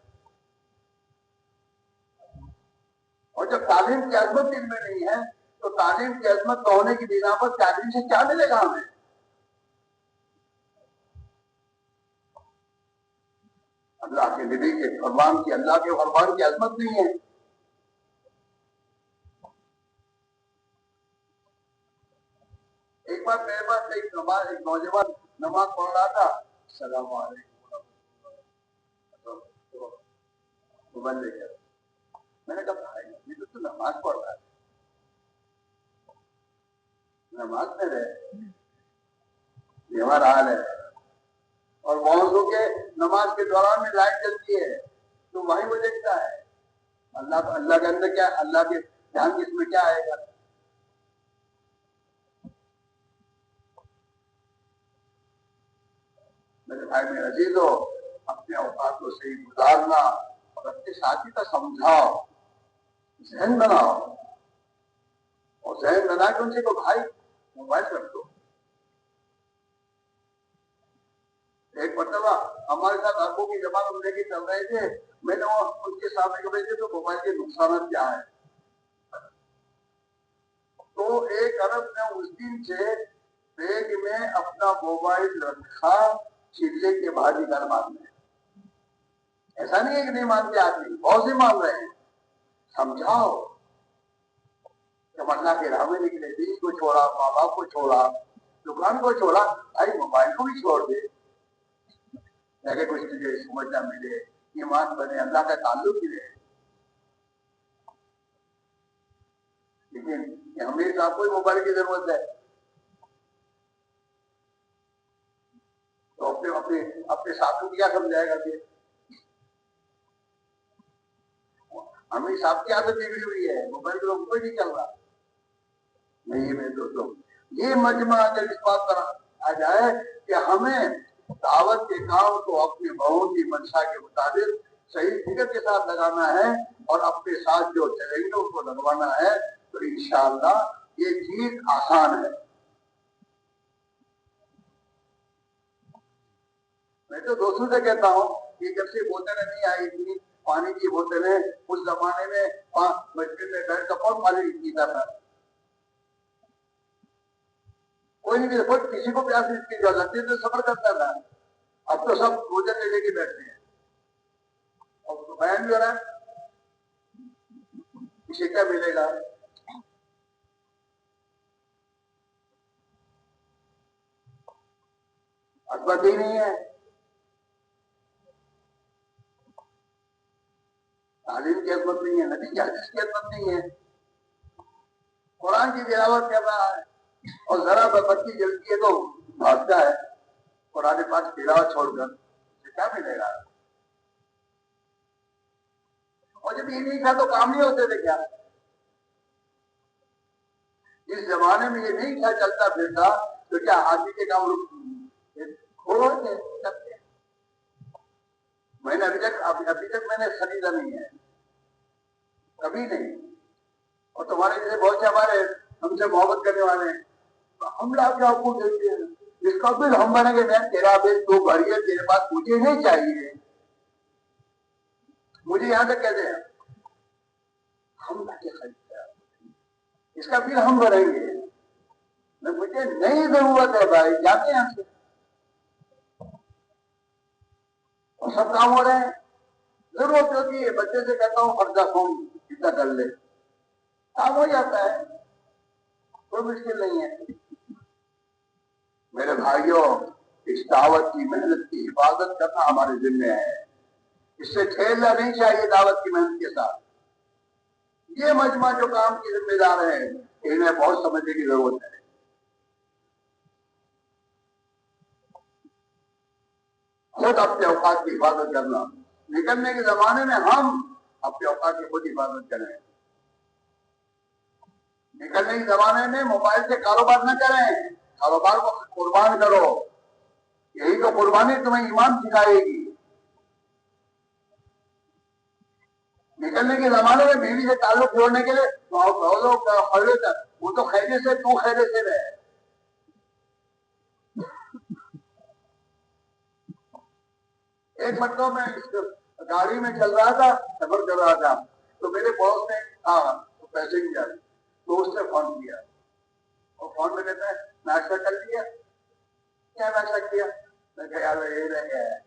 اور جب تعلیم کی عظمت دل میں نہیں ہے تو تعلیم کی عظمت نہ ہونے کی بنا پر تعلیم سے کیا ملے گا ہمیں؟ اللہ کے نبی کے فرمان کی، اللہ کے فرمان کی عظمت نہیں ہے. ایک بار میرے پاس ایک نوجوان نماز پڑھ رہا تھا، السلام علیکم موبائل لے کر. میں نے کہا بھائی یہ تو نماز پڑھ رہا ہے، نماز میں رہے، یہ ہمارا حال ہے. اور بہت ہو کے نماز کے دوران میں لائٹ جلتی ہے تو وہیں وہ دیکھتا ہے اللہ کے اندر کیا، اللہ کے دھیان اس میں کیا آئے گا. میرے بھائی میں عزیزو، اپنے اوقات کو صحیح گزارنا اور اپنے ساتھی کا سمجھاؤ، ذہن بناؤ، اور ذہن بنا کے ان سے کو بھائی موبائل رکھ دو. ایک مرتبہ ہمارے ساتھ اربوں کی جماعت لے کے چل رہے تھے، میں نے ان کے سامنے کہ بھائی تو موبائل کے نقصانات کیا ہے. تو ایک عرب نے اس دن سے بیگ میں اپنا موبائل رکھا چلے کے بھاجی گھر ماننے. ایسا نہیں ہے کہ نہیں مانتے آدمی، بہت سے مان رہے ہیں. سمجھاؤ جب اللہ کے راہ میں نکلے، دین کو چھوڑا، ماں باپ کو چھوڑا، دکان کو چھوڑا، بھائی موبائل کو بھی چھوڑ دے تاکہ کچھ تجھے سمجھنا ملے، ایمان بنے، اللہ کا تعلق ہی رہے. لیکن ہمیں صاحب کو موبائل کی ضرورت ہے تو اپنے ساتھوں کیا سمجھائے گا. پھر ہمیں صاحب کی عادت بگڑی ہوئی ہے، موبائل کے لوگوں کو نہیں چل رہا. نہیں میرے دوستوں، یہ مجمع جب اس بات پر آ جائے کہ ہمیں دعوت کے کام کو اپنے بہوں کی منشا کے مطابق صحیح فکر کے ساتھ لگانا ہے اور اپنے ساتھ جو چیلنج ان کو لگوانا ہے، تو انشاءاللہ یہ چیز آسان ہے. میں تو دوستوں سے کہتا ہوں کہ جب سے بوتلیں نہیں آئی تھی، پانی کی بوتلیں، اس زمانے میں مسجد میں بیٹھ کر کون پانی پیتا تھا؟ کوئی نہیں، کسی کو پیاس کی ضرورت ہے تو سفر کرتا تھا. اب تو سب بوتل لے کے بیٹھتے ہیں اور بیان بھی ہو رہا ہے، اسے کیا ملے گا؟ عظمت ہی نہیں ہے، تعلیم کی عظمت نہیں ہے، نبی کی حدیث کی عظمت نہیں ہے. قرآن کی تلاوت کر رہا ہے اور ذرا بتی جلتی ہے تو بھاگتا ہے قرآن پاک تلاوت چھوڑ کر، اسے کیا ملے گا؟ اور جب یہ نہیں تھا تو کام نہیں ہوتے تھے کیا؟ اس زمانے میں یہ نہیں تھا چلتا پھرتا تو کیا آدمی کے کام ہوتے؟ میں نے ابھی تک میں نے خریدا نہیں ہے، کبھی نہیں. اور تمہارے جیسے بہت سے ہمارے ہم سے محبت کرنے والے ہیں، ہم لا کے آپ کو دیتے ہیں، اس کا بل ہم بنے گے. میں تیرا بل تو بھریے، تیرے پاس مجھے نہیں چاہیے. مجھے یہاں تک کہتے ہیں ہم لا کے خریدتے ہیں، اس کا بل ہم بھریں گے. مجھے نہیں ضرورت ہے بھائی، جاتے ہیں ہم سے اور سب کام ہو رہے ہیں. ضرورت ہوتی ہے بچے سے کہتا ہوں قرضہ فون کتنا کر لے، کام ہو جاتا ہے، کوئی مشکل نہیں ہے. میرے بھائیوں، اس دعوت کی محنت کی حفاظت کرنا ہمارے ذمہ ہے. اس سے کھیلنا نہیں چاہیے دعوت کی محنت کے ساتھ. یہ مجمع جو کام کی ذمہ دار ہے، انہیں بہت سمجھنے کی ضرورت ہے. خود اپنے اوقات کی حفاظت کرنا، نکلنے کے زمانے میں ہم اپنے اوقات کی خود حفاظت کریں. نکلنے کے زمانے میں موبائل سے کاروبار نہ کریں، کاروبار کو قربان کرو. یہی تو قربانی تمہیں ایمان سکھائے گی. نکلنے کے زمانے میں بیوی سے تعلق جوڑنے کے لیے وہ تو خیریت سے تو خیریت سے رہے. ایک مرتبہ میں گاڑی میں چل رہا تھا, سفر کر رہا تھا, تو میرے پڑوس میں پیسنجر, تو اس نے فون کیا اور فون میں کہتا ہے ناشتہ کر لیا. کیا ناشتہ کیا؟ میں کہا یار یہ رہ گیا ہے.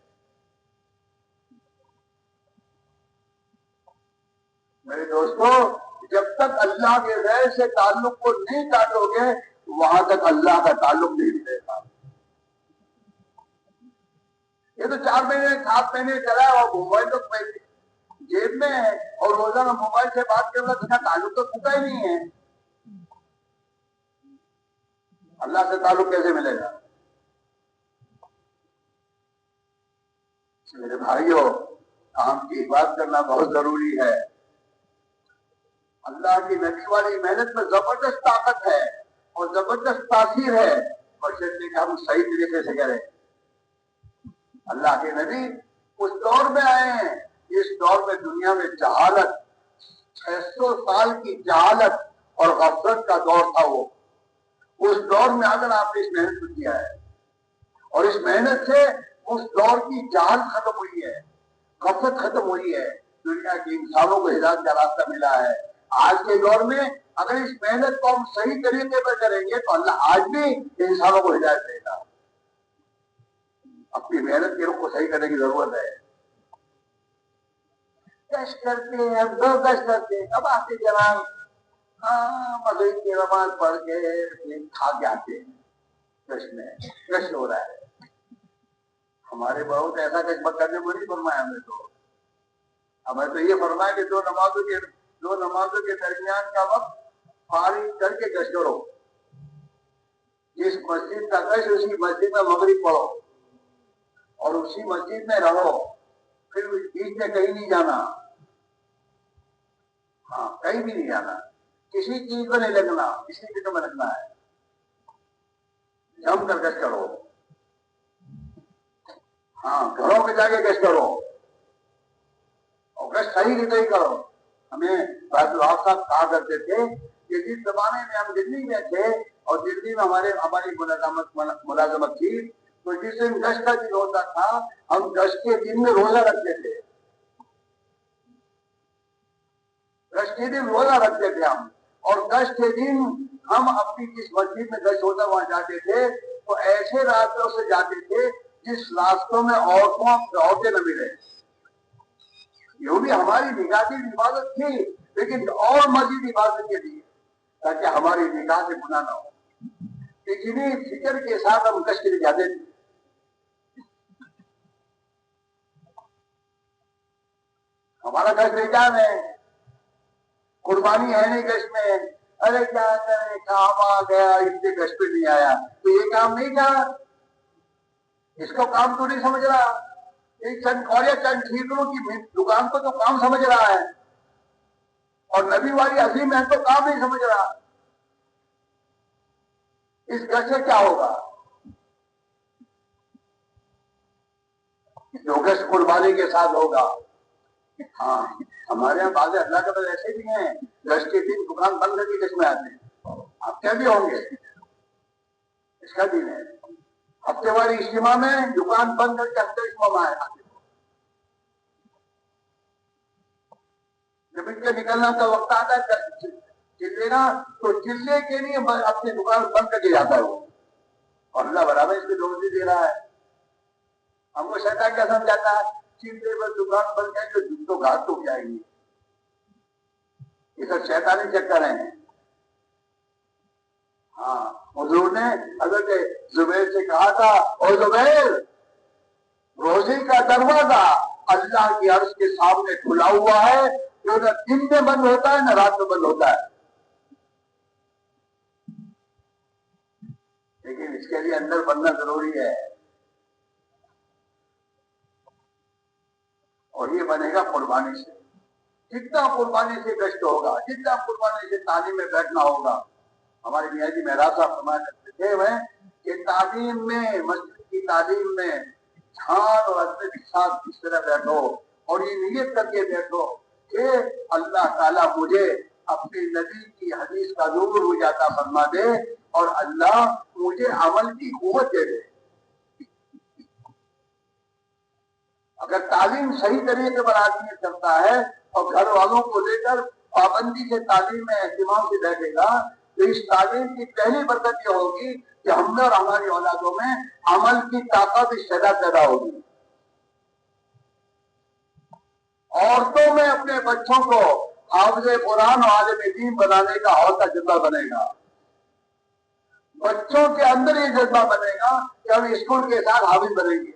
میرے دوستو, جب تک اللہ کے غیر سے تعلق کو نہیں کاٹو گے وہاں تک اللہ کا تعلق نہیں ملے گا. یہ تو 4 مہینے 7 مہینے چلا ہے اور موبائل تو جیب میں ہے اور روزانہ موبائل سے بات کر رہا, اس کا تعلق تو ٹوٹا ہی نہیں ہے. اللہ سے تعلق کیسے ملے گا؟ میرے بھائیوں, کام کی حفاظت کرنا بہت ضروری ہے. اللہ کی نبی والی محنت میں زبردست طاقت ہے اور زبردست تاثیر ہے, بشرطے کہ ہم صحیح طریقے سے کریں. اللہ کے نبی اس دور میں آئے ہیں, اس دور میں دنیا میں جہالت, 600 سال کی جہالت اور غفلت کا دور تھا. وہ اس دور میں اگر آپ نے اس محنت کو کیا ہے اور اس محنت سے اس دور کی جہالت ختم ہوئی ہے, غفلت ختم ہوئی ہے, دنیا کے انسانوں کو ہدایت کا راستہ ملا ہے. آج کے دور میں اگر اس محنت کو ہم صحیح طریقے پر کریں گے تو اللہ آج بھی انسانوں کو ہدایت دے گا. اپنی محنت کے رخ کو صحیح کرنے کی ضرورت ہے. گشت کرتے ہیں, ہم 2 گشت کرتے ہیں, اب آتے جناب مغرب کی نماز پڑھ کے کھا کے آتے ہیں. گشت میں گشت ہو رہا ہے. ہمارے بڑوں کو ایسا گشت مت کرنے کو نہیں فرمایا ہمیں. تو ہمیں تو یہ فرمایا کہ 2 نمازوں کے درمیان کا وقت فارغ کر کے گشت کرو. جس مسجد کا گشت اسی مسجد میں مغرب پڑھو اور اسی مسجد میں رہو, پھر بیچ میں کہیں نہیں جانا. ہاں, کہیں بھی نہیں جانا, کسی چیز میں نہیں لگنا, اسی چیزوں میں لگنا ہے. جم کر گشت کرو. ہاں, گھروں میں جا کے گشت کرو اور گشت صحیح نہیں کرو. ہمیں صاحب کہا کرتے تھے کہ جس زمانے میں ہم دلی میں تھے اور دلی میں ہماری ملازمت تھی, تو جس دن گشت کا دن ہوتا تھا ہم گشت کے دن میں روزہ رکھتے تھے. گشت کے دن روزہ رکھتے تھے ہم, اور گشت کے دن ہم اپنی جس مسجد میں گشت ہوتا وہاں جاتے تھے تو ایسے راستوں سے جاتے تھے جس راستوں میں عورتیں نہ ملے. یہ بھی ہماری نگاہ کی حفاظت تھی, لیکن اور مزید حفاظت کے لیے تاکہ ہماری نگاہ سے گناہ نہ ہو. اتنی فکر کے ساتھ ہم گشت کے لیے جاتے تھے. ہمارا گشت لے جانا ہے, قربانی ہے نہیں گشت میں. ارے کیا کرے, کام آ گیا اس لیے گشت پہ نہیں آیا. تو یہ کام نہیں تھا, اس کو کام تو نہیں سمجھ رہا. ایک چند ٹھیکروں کی دکان کو تو کام سمجھ رہا ہے, اور نبی والی عظیم ہے تو کام نہیں سمجھ رہا. اس گشت سے کیا ہوگا؟ جو گشت قربانی کے ساتھ ہوگا. ہاں, ہمارے یہاں بعض اللہ کے بعد ایسے بھی ہیں گشت کے دن دکان بند کر کے گشت میں آتے ہیں. آپ کیا بھی ہوں گے, اس کا دن ہے. ہفتے والی اجتماع میں دکان بند کر کے ہفتے اجتماع میں آئے. جب ان کے نکلنا کا وقت آتا ہے چلے نا, تو چلے کے لیے اپنی دکان بند کر کے جاتا ہے وہ, اور اللہ برابر اس کو روزی دے رہا ہے. ہم کو شیطان کیا سمجھاتا ہے, چلے پر دکان بند کریں تو جوتوں گھاٹ تو جائے گی. یہ سب شیطانی چکر ہیں. ہاں, حضور نے حضرت زبیر سے کہا تھا, او زبیر, روزی کا دروازہ اللہ کی عرش کے سامنے کھلا ہوا ہے, جو نہ دن میں بند ہوتا ہے نہ رات میں بند ہوتا ہے, لیکن اس کے لیے اندر بننا ضروری ہے. اور یہ بنے گا قربانی سے. جتنا قربانی سے گشت ہوگا, جتنا قربانی سے تعلیم میں بیٹھنا ہوگا. ہمارے میاں جی مہراج صاحب فرمایا کرتے تھے کہ تعلیم میں, مسجد کی تعلیم میں چھان اور عزم کے ساتھ اس طرح بیٹھو اور یہ نیت کر کے بیٹھو کہ اللہ تعالیٰ مجھے اپنے نبی کی حدیث کا نور مجھے عطا فرما دے اور اللہ مجھے عمل کی قوت دے دے. اگر تعلیم صحیح طریقے پر آدمی کرتا ہے اور گھر والوں کو لے کر پابندی سے تعلیم میں اہتمام سے بیٹھے گا تو اس تعلیم کی پہلی برکت یہ ہوگی کہ ہم میں اور ہماری اولادوں میں عمل کی طاقت شدہ پیدا ہوگی. عورتوں میں اپنے بچوں کو حافظ قرآن اور عالم دین بنانے کا حوصلہ جذبہ بنے گا. بچوں کے اندر یہ جذبہ بنے گا کہ ہم اسکول کے ساتھ حافظ بنیں گے،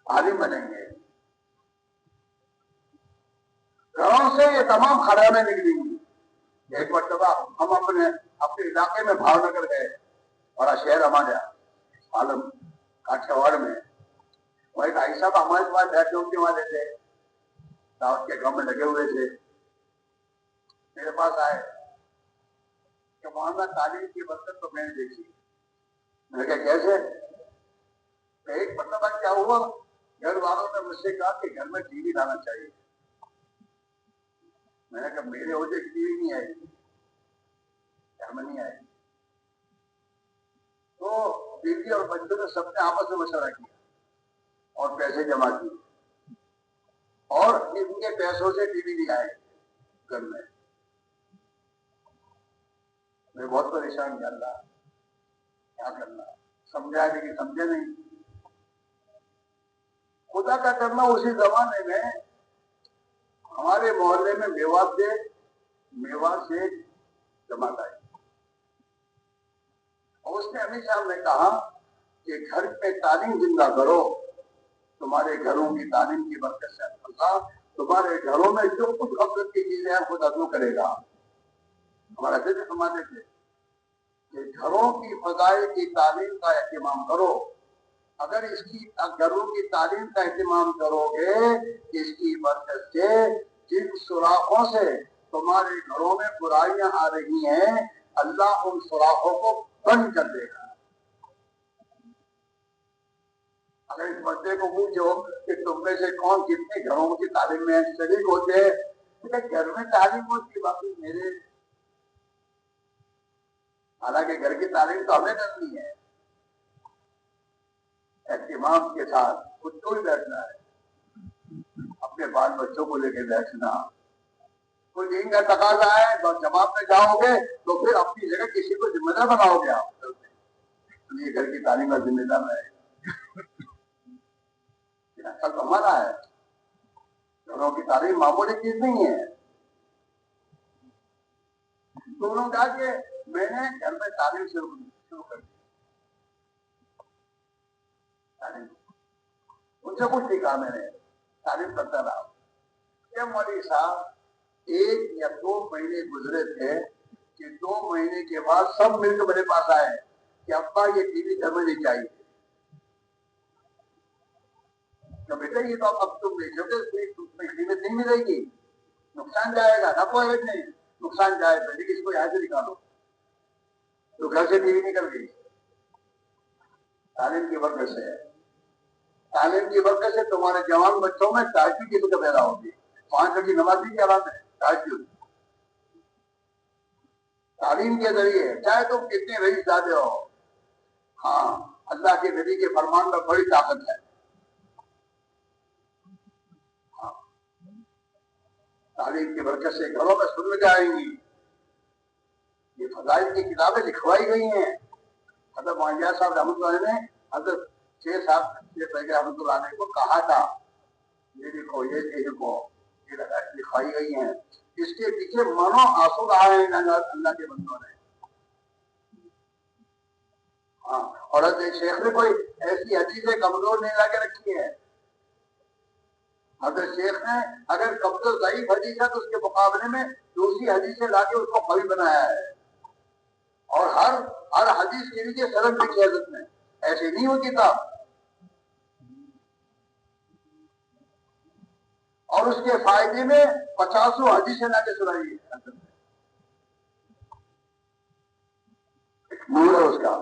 عالم بنیں گے. گھروں سے یہ تمام خرابیں نکلیں گی. ایک مرتبہ ہم اپنے علاقے میں بھاؤ نگر گئے، بڑا شہر ہمارے عالم کاٹھیاواڑ میں. وہ ایک بھائی صاحب ہمارے پاس بیٹھے ہوتے والے تھے، دعوت کے کام میں لگے ہوئے تھے. میرے پاس آئے کہ مولانا تعلیم کی برکت تو میں نے دیکھی. میں نے کہا کیسے؟ ایک مرتبہ کیا ہوا، گھر والوں نے مجھ سے کہا کہ گھر میں ٹی وی لانا چاہیے. میں نے کہا میرے ہوتے ٹی وی نہیں آئے گی، گھر میں نہیں آئے گی. تو بیوی اور بچوں نے سب نے آپس میں مشورہ کیا اور پیسے جمع کیے اور ان کے پیسوں سے ٹی وی نہیں آئے گھر میں. میں بہت پریشان کر رہا، کیا کرنا، سمجھا لیکن سمجھے نہیں. خدا کا کرنا اسی زمانے میں ہمارے محلے میں میوات سے جماعت آئی اور اس نے ہمیشہ ہمیں کہا کہ گھر پہ تعلیم زندہ کرو. تمہارے گھروں کی تعلیم کی برکت سے اللہ تمہارے گھروں میں جو کچھ غفلت کی چیزیں ہیں خود عطا کرے گا. ہمارا دل سمجھتے تھے کہ گھروں کی فضائل کی تعلیم کا اہتمام کرو. اگر اس کی گھروں کی تعلیم کا اہتمام کرو گے اس کی برکت سے جن سوراخوں سے تمہارے گھروں میں برائیاں آ رہی ہیں اللہ ان سوراخوں کو بند کر دے گا. اگر اس بچے کو پوچھو کہ تم میں سے کون کتنے گھروں کی تعلیم میں شریک ہوتے ہیں، گھر میں تعلیم ہوتی باقی میرے، حالانکہ گھر کی تعلیم تو ہمیں کرنی ہے. اہتمام کے ساتھ خود کو ہی بیٹھنا ہے، اپنے بال بچوں کو لے کے بیٹھنا. کوئی دین کا تقاضا ہے جواب میں جاؤ گے تو پھر اپنی جگہ کسی کو ذمہ دار بناؤ گے آپ. یہ گھر کی تعلیم کا ذمہ دار ہے، اصل تو ہمارا ہے. گھروں کی تعلیم معمولی چیز نہیں ہے. دونوں کہا کہ میں نے گھر میں تعلیم شروع کر دی. ان سے کچھ نہیں کہا، میں نے تعلیم کرتا رہا. کہ مولوی صاحب 1 یا 2 مہینے گزرے تھے کہ 2 مہینے کے بعد سب مل کے میرے پاس آئے کہ ابا یہ ٹی وی گھر میں نہیں چاہیے. کہ بیٹا یہ تو اب تم دیکھو گے قیمت نہیں ملے گی، نقصان جائے گا. نہ کوئی نہیں، نقصان جائے گا لیکن اس کو یہاں سے نکالو. تو گھر سے ٹی وی نکل گئی. تعلیم کی برکت سے، تعلیم کی برکت سے تمہارے جوان بچوں میں تہجد کی فکر پیدا ہوگی. 5 وقت کی نماز کی کیا بات ہے، تہجد. تعلیم کے ذریعے چاہے تم کتنے رئیس زادے ہو، ہاں اللہ کے نبی کے فرمان میں بڑی طاقت ہے. تعلیم کی برکت سے گھروں میں سن جائیں گی. یہ فضائل کی کتابیں لکھوائی گئی ہیں. حضرت معاویہ صاحب رحمۃ اللہ علیہ نے حضرت شیخ صاحب رحمۃ اللہ علیہ کو کہا تھا یہ لکھو یہ لکھو، یہ لکھوائی گئی ہیں. اس کے پیچھے منو آنسو رہا ہے اللہ کے بندوں نے. ہاں اور حضرت شیخ نے کوئی ایسی حدیثیں کمزور نہیں لا کے رکھی ہے. حضرت شیخ نے اگر کمزور ضعیف حدیث ہے تو اس کے مقابلے میں دوسری حدیثیں لا کے اس کو قوی بنایا ہے. اور ہر حدیث کے لیے سند لکھی ہے حضرت نے، ایسے نہیں ہوتی تھا. اور اس کے فائدے میں 50 حدیثیں لا کے سنائی ہے. نور ہے اس کا.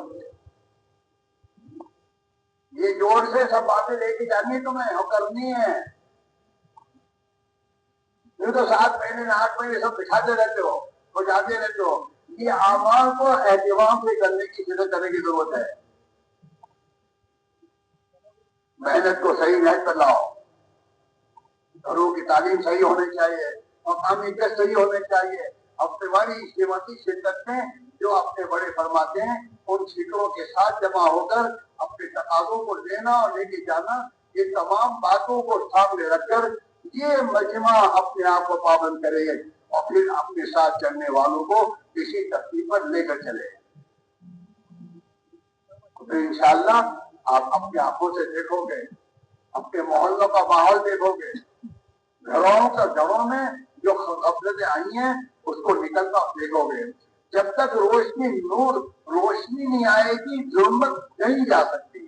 یہ جوڑ سے سب باتیں لے کے جانی تمہیں اور کرنی ہے. یہ تو 7 مہینے 8 مہینے سب دکھاتے رہتے ہو اور جاتے رہتے ہو. یہ اعمال کو اہتمام سے کرنے کی کرنے کی ضرورت ہے. محنت کو صحیح نیت پر لاؤ. گھروں کی تعلیم صحیح ہونی چاہیے، مقامی گشت صحیح ہونے چاہیے. ہفتے واری اجتماعی شرکت میں جو اپنے بڑے فرماتے ہیں ان سیٹوں کے ساتھ جمع ہو کر اپنے تقاضوں کو لینا اور لے کے جانا، یہ تمام باتوں کو سامنے رکھ کر یہ مجمع اپنے آپ کو پابند کرے اور پھر اپنے ساتھ چلنے والوں کو کسی ترتیب پر لے کر چلے. تو انشاءاللہ آپ اپنی آنکھوں سے دیکھو گے، اپنے محلوں کا ماحول دیکھو گے، گھروں میں جو غفلتیں آئی ہیں اس کو نکلتا دیکھو گے. جب تک روشنی نہیں آئے گی ظلمت نہیں جا سکتی.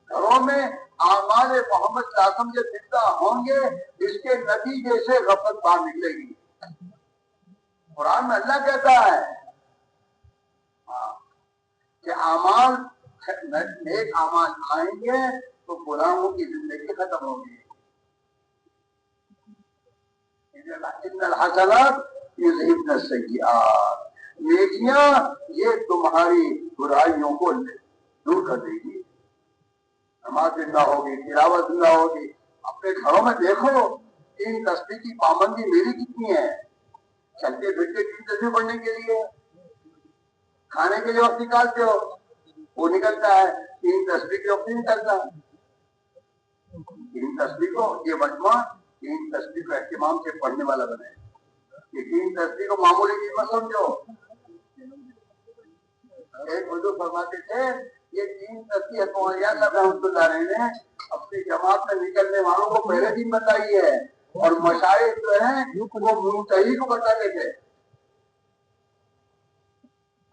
گھروں میں اعمال محمد صلی اللہ علیہ وسلم جب زندہ ہوں گے اس کے نتیجے سے غفلت باہر نکلے گی. قرآن میں اللہ کہتا ہے کہ اعمال نیک اعمال آئیں گے تو غلاموں کی زندگی ختم ہوگی. ان الحسنات یذہبن السیئات، نیکیاں یہ تمہاری برائیوں کو دور کر دے گی. نماز زندہ ہوگی، تلاوت زندہ ہوگی. اپنے گھروں میں دیکھو تین تسبیح کی پابندی میری کتنی ہے. چلتے پھرتے 3 تسبیح پڑھنے کے لیے، کھانے کے لیے وقت نکالتے ہو وہ نکلتا ہے، 3 تسبیح کے وقت نہیں نکلتا. 3 تسبیح کو یہ مجموعہ 3 تسبیح کو اہتمام سے پڑھنے والا بنے. یہ 3 تسبیح کو معمولی چیز مت سمجھو. ایک بزرگ فرماتے تھے یہ 3 تسبیح رحمۃ اللہ علیہ نے اپنی جماعت میں نکلنے والوں کو پہلے دن بتائی ہے اور مشائخ جو ہیں وہ منتہی کو بتاتے تھے.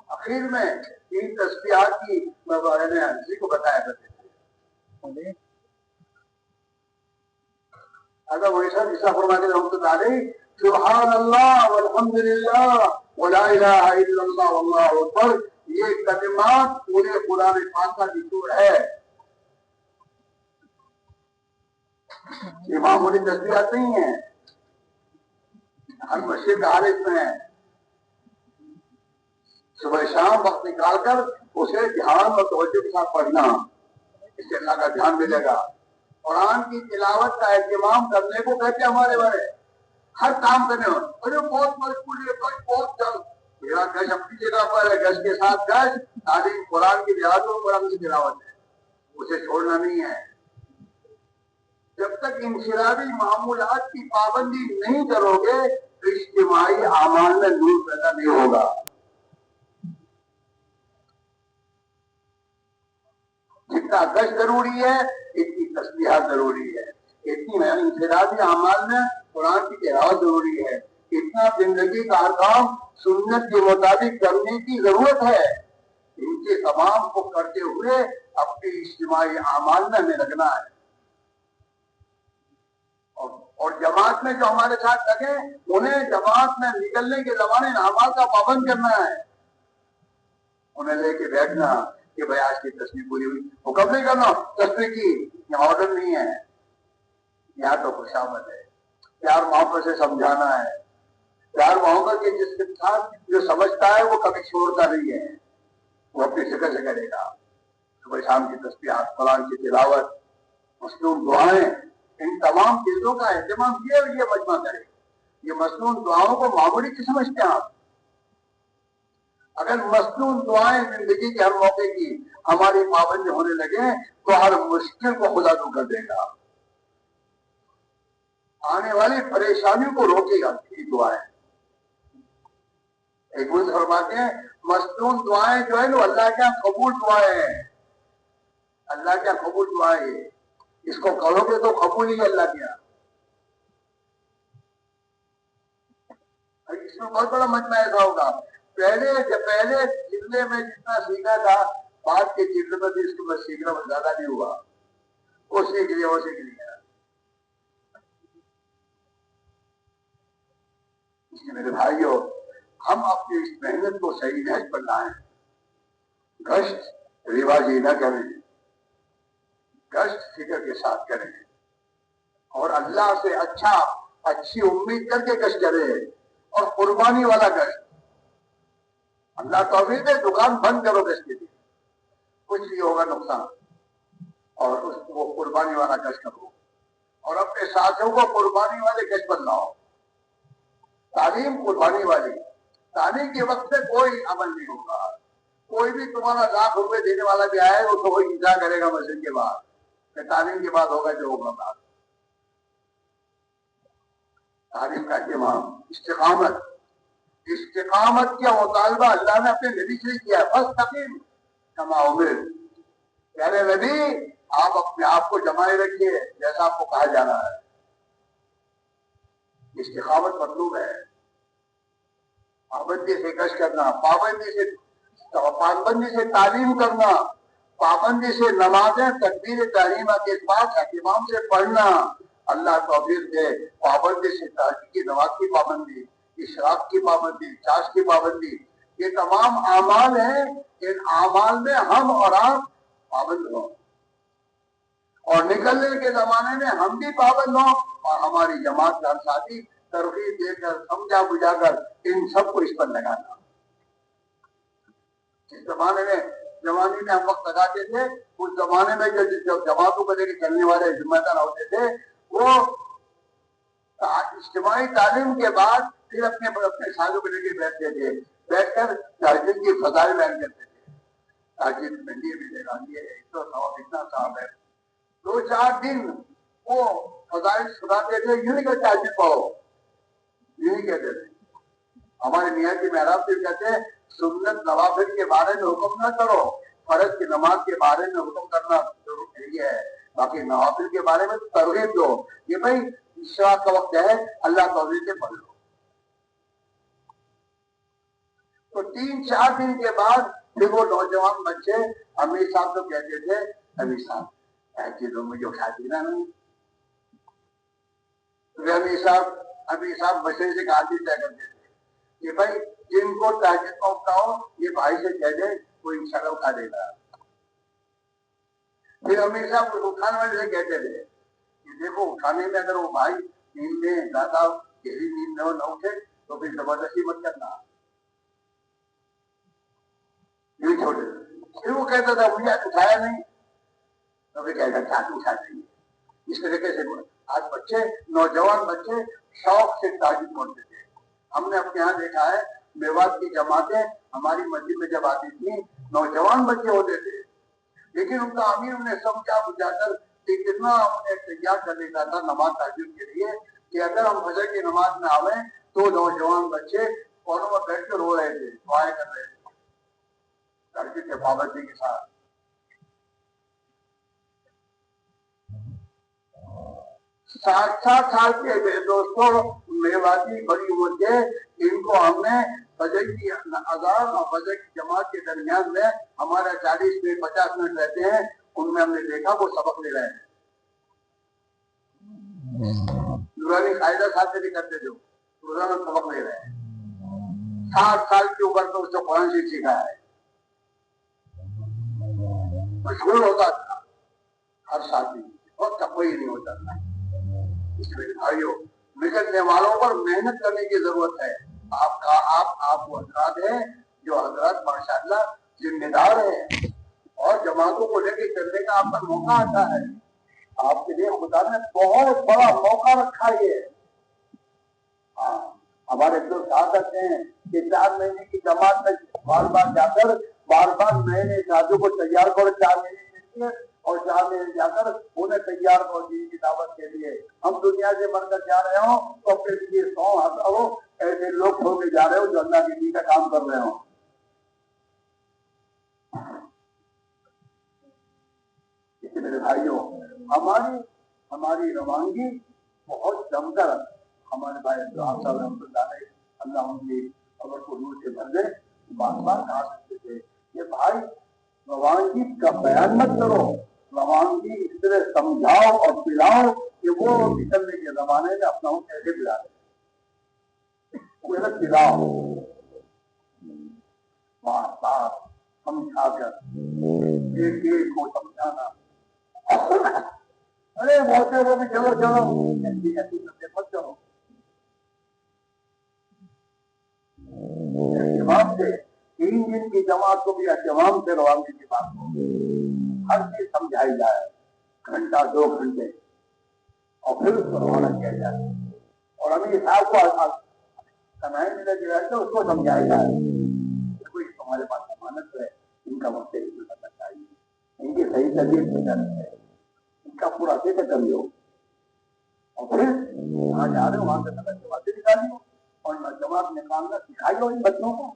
آخر میں 3 تسبیحات کی کسی کو بتایا کرتے تھے. اگر وہ ایسا فرماتے رحمۃ اللہ علیہ سبحان اللہ والحمد للہ ولا الہ الا اللہ واللہ اکبر، یہ کلمات پورے قرآن پاک کا دستور ہے. یہ معمولی تسبیحات نہیں ہیں، ہر مسجد ہر اس میں ہے. صبح شام وقت نکال کر اسے دھیان اور توجہ کے ساتھ پڑھنا، اس سے اللہ کا دھیان ملے گا. قرآن کی تلاوت کا اہتمام کرنے کو کہتے ہیں ہمارے بڑے. ہر کام کرنے ہو بہت مشغول ہے، بہت جلد. میرا گش اپنی جگہ پر ہے، گش کے ساتھ گش تعلیم قرآن کی قرآن کی تلاوت ہے، اسے چھوڑنا نہیں ہے. جب تک انفرادی معمولات کی پابندی نہیں کرو گے اجتماعی اعمال میں نور پیدا نہیں ہوگا. جتنا گش ضروری ہے اتنی تسبیحات ضروری ہے، اتنی انفرادی اعمال میں قرآن کی تلاوت ضروری ہے، اتنا زندگی کا ہر کام سنت کے مطابق کرنے کی ضرورت ہے. ان کے تمام کو کرتے ہوئے اپنے اجتماعی اعمال میں ہمیں لگنا ہے. اور جماعت میں جو ہمارے ساتھ لگے انہیں جماعت میں نکلنے کے زمانے اعمال کا پابند کرنا ہے. انہیں لے کے بیٹھنا کہ بھائی آج کی تصویر پوری ہوئی، حکم نہیں کرنا تصویر کی، یہ آرڈر نہیں ہے. یہاں تو خوشامد ہے، پیار محبت سے سمجھانا ہے. پیار محبت کے جس کے ساتھ جو سمجھتا ہے وہ کبھی چھوڑتا نہیں ہے، وہ اپنی شکل سے کرے گا. صبح شام کی تسبیحات، قرآن کی تلاوت، مصنون دعائیں، ان تمام چیزوں کا اہتمام کیے اور یہ مجمع کرے. یہ مصنون دعاؤں کو معمولی کی سمجھتے ہیں آپ؟ اگر مصنون دعائیں زندگی کے ہر موقع کی ہماری پابندی ہونے لگے تو ہر مشکل کو خدا دور کر دے گا، آنے والی پریشانیوں کو روکے گا. یہ دعائیں ایک بزرگ فرماتے ہیں مصنون دعائیں جو ہے نا اللہ کے قبول دعائیں ہیں. اللہ کے قبول دعائیں ہے، اس کو کرو گے تو قبول ہی اللہ کیا. اس میں بہت بڑا مجمع ایسا ہوگا. پہلے جلدے میں جتنا سیکھا تھا بعد کے جلد میں بھی اس کو بس سیکھنا زیادہ نہیں ہوا. وہ سیکھ لیا. اس لیے میرے بھائیوں ہم اپنی اس محنت کو صحیح نہج پر لائیں. گشت رواجی نہ کریں، گشت فکر کے ساتھ کریں اور اللہ سے اچھا اچھی امید کر کے گشت کرے اور قربانی والا گشت. اللہ توفیق دے دکان بند کرو گشت کے لیے، کچھ نہیں ہوگا نقصان، اور اس کو قربانی والا گشت کرو اور اپنے ساتھیوں کو قربانی والے گشت بناؤ. تعلیم قربانی والی تعلیم کے وقت سے کوئی عمل نہیں ہوگا. کوئی بھی تمہارا ₹1,00,000 دینے والا بھی آئے وہ تو وہی انتظار کرے گا مسجد کے بعد کہ تعلیم کے بعد ہوگا جو ہوگا بعد. تعلیم کا اہتمام، استقامت کا مطالبہ اللہ نے اپنے نبی سے کیا. فاستقم کما امرت، پیارے نبی آپ اپنے آپ کو جمائے رکھیے جیسا آپ کو کہا جا رہا ہے. استقامت مطلوب ہے. پابندی سے گشت کرنا، پابندی سے تعلیم کرنا، پابندی سے نمازیں تکبیر تحریمہ کے بعد اہتمام سے پڑھنا. اللہ توفیق دے. پابندی سے تہجد کی نماز کی پابندی، اشراق کی پابندی، چاش کی پابندی، یہ تمام اعمال ہیں. ان اعمال میں ہم اور آپ پابند ہوں، اور نکلنے کے زمانے میں ہم بھی پابند ہوں اور ہماری جماعت کا ساتھی ترغیب دے کر سمجھا بجھا کر ان سب کو اس پر لگانا. اس زمانے میں ہم وقت لگاتے تھے، اس زمانے میں جو جماعتوں کو لے کے چلنے والے ذمہ دار ہوتے تھے وہ اجتماعی تعلیم کے بعد پھر اپنے سالوں کو لے کے بیٹھتے تھے، بیٹھ کر تہجد کی فضائل بیان کرتے تھے. تہجد میں یہ بھی دیکھا یہ اتنا صاحب ہے. 2-4 دن وہ فضائل سناتے تھے. یوں نہیں کہ تہجد پڑھو، یوں نہیں کہتے تھے. ہمارے میاں کی محراب سے کہتے ہیں سنت نوافل کے بارے میں حکم نہ کرو، فرض کی نماز کے بارے میں حکم کرنا ضرور نہیں ہے، باقی نوافل کے بارے میں ترغیب دو. یہ بھائی اشراق کا وقت ہے، اللہ توفیق سے پڑھ لو. تو 3-4 دن کے بعد پھر وہ نوجوان بچے امیر صاحب تو کہتے تھے امیر صاحب ایسی تو مجھے اٹھا دینا نہیں. امیر صاحب مشورے سے کہا طے کرتے تھے کہ بھائی جن کو تہجد کا اٹھاؤ یہ بھائی سے کہہ دے وہ انشاءاللہ اٹھا دے گا. پھر امیر صاحب اٹھانے والے سے کہتے تھے کہ دیکھو اٹھانے میں اگر وہ بھائی نیند میں زیادہ گہری نیند میں نہ اٹھے تو پھر زبردستی مت کرنا. پھر وہ کہتا تھا مجھے اٹھایا نہیں تو پھر کہتا تھا اٹھا دیں گے. اس طریقے سے آج بچے نوجوان بچے شوق سے تہجد پڑھتے تھے. ہم نے اپنے یہاں دیکھا ہے میوات کی جماعتیں ہماری مسجد میں جب آتی تھی نوجوان بچے ہوتے تھے، لیکن ان کا امیر انہیں سمجھا بجھا کر اتنا انہیں تیار کر دیتا تھا نماز تہجد کے لیے کہ اگر ہم فجر کی نماز میں آویں تو نوجوان بچے کونوں میں بیٹھ کر رو رہے تھے، دعائیں کر رہے تھے تہجد کے پابندی کے ساتھ. 60 سال کے دوستوں میواتی بڑی عمر کے ان کو ہم نے فجر کی اذان اور فجر کی جماعت کے درمیان میں ہمارا 40 منٹ 50 منٹ رہتے ہیں، ان میں ہم نے دیکھا وہ سبق لے رہے ہیں. نورانی قاعدہ صاحب سے بھی کرتے تھے، روزانہ سبق لے رہے ہیں. 60 سال کی عمر میں اس نے قرآن شریف سیکھا ہے. مشغول ہوتا تھا ہر ساتھی، وقت کا کوئی نہیں ہوتا تھا. اس میں بھائیوں نکلنے والوں پر محنت کرنے کی ضرورت ہے. آپ وہ حضرات ہیں جو حضرات ماشاءاللہ ذمہ دار ہیں اور جماعتوں کو لے کے چلنے کا آپ کا موقع آتا ہے. آپ کے لیے خدا نے بہت بڑا موقع رکھا ہے. ہمارے جو ساتھ ہیں کہ 4 مہینے کی جماعت میں بار بار جا کر بار بار نئے نئے ساتھیوں کو تیار کرو. 4 مہینے کے لیے اور 4 مہینے جا کر انہیں تیار کرو دین کی دعوت کے لیے. ہم دنیا سے بن کر جا رہے ہوں تو اپنے لیے 100 ایسے لوگ چھوڑ کے جا رہے ہو جو اللہ کے دین کا کام کر رہے ہوں. میرے بھائیوں ہماری روانگی بہت جم کر ہمارے بھائی آپ صاحب رحمۃ اللہ علیہ اللہ ان کی خبر کو نور سے بھر دے بار بار کہا سکتے تھے کہ بھائی روانگی کا بیان مت کرو، روانگی اس طرح سمجھاؤ اور پلاؤ کہ وہ نکلنے کے زمانے میں اپنا کیسے پلا دے. پلاؤ بار بار سمجھا کر ایک ایک کو سمجھانا. ارے بہت سے بھی چلو ایسی مت چلو. اہتمام سے 3 دن کی جماعت کو بھی اہتمام سے روانگی کی بات ہو، ہر چیز سمجھائی جائے، گھنٹہ 2 گھنٹے، اور پھر اس کو روانہ کیا جائے، اور امیر صاحب کو کنائی میں لگے رہتے اس کو سمجھایا جائے کوئی ہمارے پاس امانت ہے، ان کا وقت کرنا چاہیے، ان کی صحیح تربیت کی جانی ہے، ان کا پورا فکر کر لو، اور پھر وہاں جا رہے ہو وہاں سے سمجھ کے باتیں نکالی ہو، اور جواب نکالنا سکھائی ہو ان بچوں کو،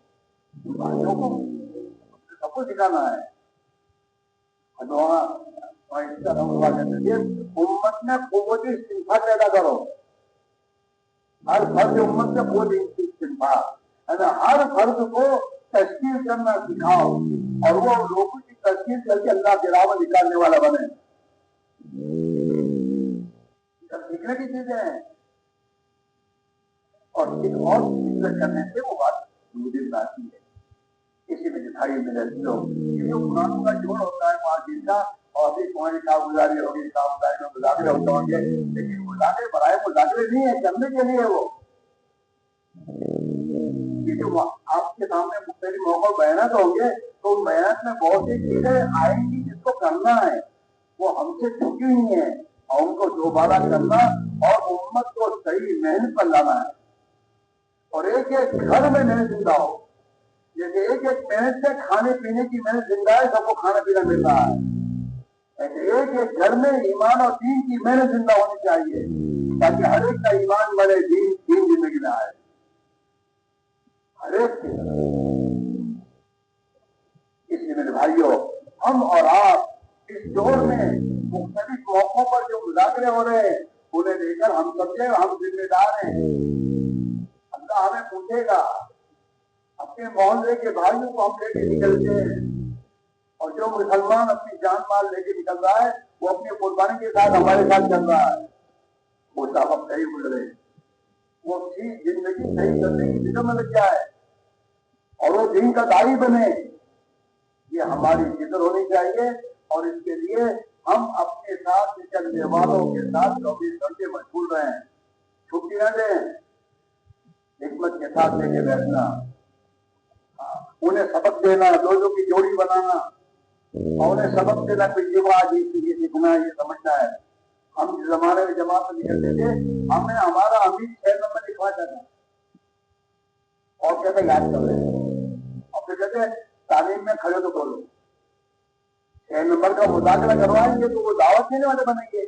ان بھائیوں کو سب کو سکھانا ہے۔ امت میں قوت استنفا پیدا کرو، ہر فرد امت سے قوت استنفا، ہر فرد کو تشکیل کرنا سکھاؤ، اور وہ لوگوں کی تشکیل کر کے اللہ کے راہ میں نکالنے والا بنے۔ سب سیکھنے کی چیزیں ہیں، اور ایک اور چیز کرنے سے وہ بات مجھے آتی ہے، کسی میں دکھائی میں رہتی ہو، یہ جو قرآن کا جوڑ ہوتا ہے معاشی کا، اور ابھی تمہاری کارگزاری ہوگی، کارگزاری میں مذاکرے ہوتے ہوں گے، لیکن مذاکرے برائے مذاکرے نہیں ہے، کرنے کے لیے وہ یہ جو آپ کے سامنے مختلف موقع بیانات ہوں گے، تو ان بیانات میں بہت سی چیزیں آئیں گی جس کو کرنا ہے، وہ ہم سے چھپی ہوئی ہیں، اور ان کو دوبارہ کرنا اور امت کو صحیح محنت پر لانا ہے، اور ایک ایک گھر میں محنت زندہ ہو، جیسے ایک ایک محنت سے کھانے پینے کی محنت زندہ ہے، سب کو کھانا پینا مل رہا ہے، ایک ایک گھر میں ایمان اور دین کی محنت زندہ ہونی چاہیے، تاکہ ہر ایک کا ایمان بڑھے، دین زندگی میں آئے، ہر ایک کے۔ اس لیے میرے بھائیوں، ہم اور آپ اس دور میں مختلف موقعوں پر جو مذاکرے ہو رہے ہیں انہیں لے کر ہم سمجھے ہم ذمہ دار ہیں، اللہ ہمیں پوچھے گا، اپنے محلے کے بھائیوں کو ہم لے کے نکلتے ہیں، اور جو مسلمان اپنی جان مال لے کے نکل رہا ہے وہ اپنی قربانی کے ساتھ ہمارے ساتھ چل رہا ہے، وہ سبق صحیح گزرے، وہ زندگی صحیح کرنے کی فکر میں لگ جائے، اور وہ دین کا داعی بنے، یہ ہماری فکر ہونی چاہیے، اور اس کے لیے ہم اپنے ساتھ چلنے والوں کے ساتھ 24 گھنٹے مشغول رہیں، چھٹی نہ دیں، حکمت کے ساتھ لے کے بیٹھنا، انہیں سبق دینا، دو کی جوڑی بنانا، اور انہیں سبق دینا کہ یہ آج یہ سیکھنا ہے، یہ سمجھنا ہے۔ ہم جس زمانے میں جماعت سے نکلتے تھے، ہمیں ہمارا امیر 6 نمبر لکھوا جاتا اور کہتے یاد کر رہے، اور پھر کہتے تعلیم میں کھڑے تو بولو، 6 نمبر کا مذاکرہ کروائیں گے تو وہ دعوت دینے والے بنیں گے،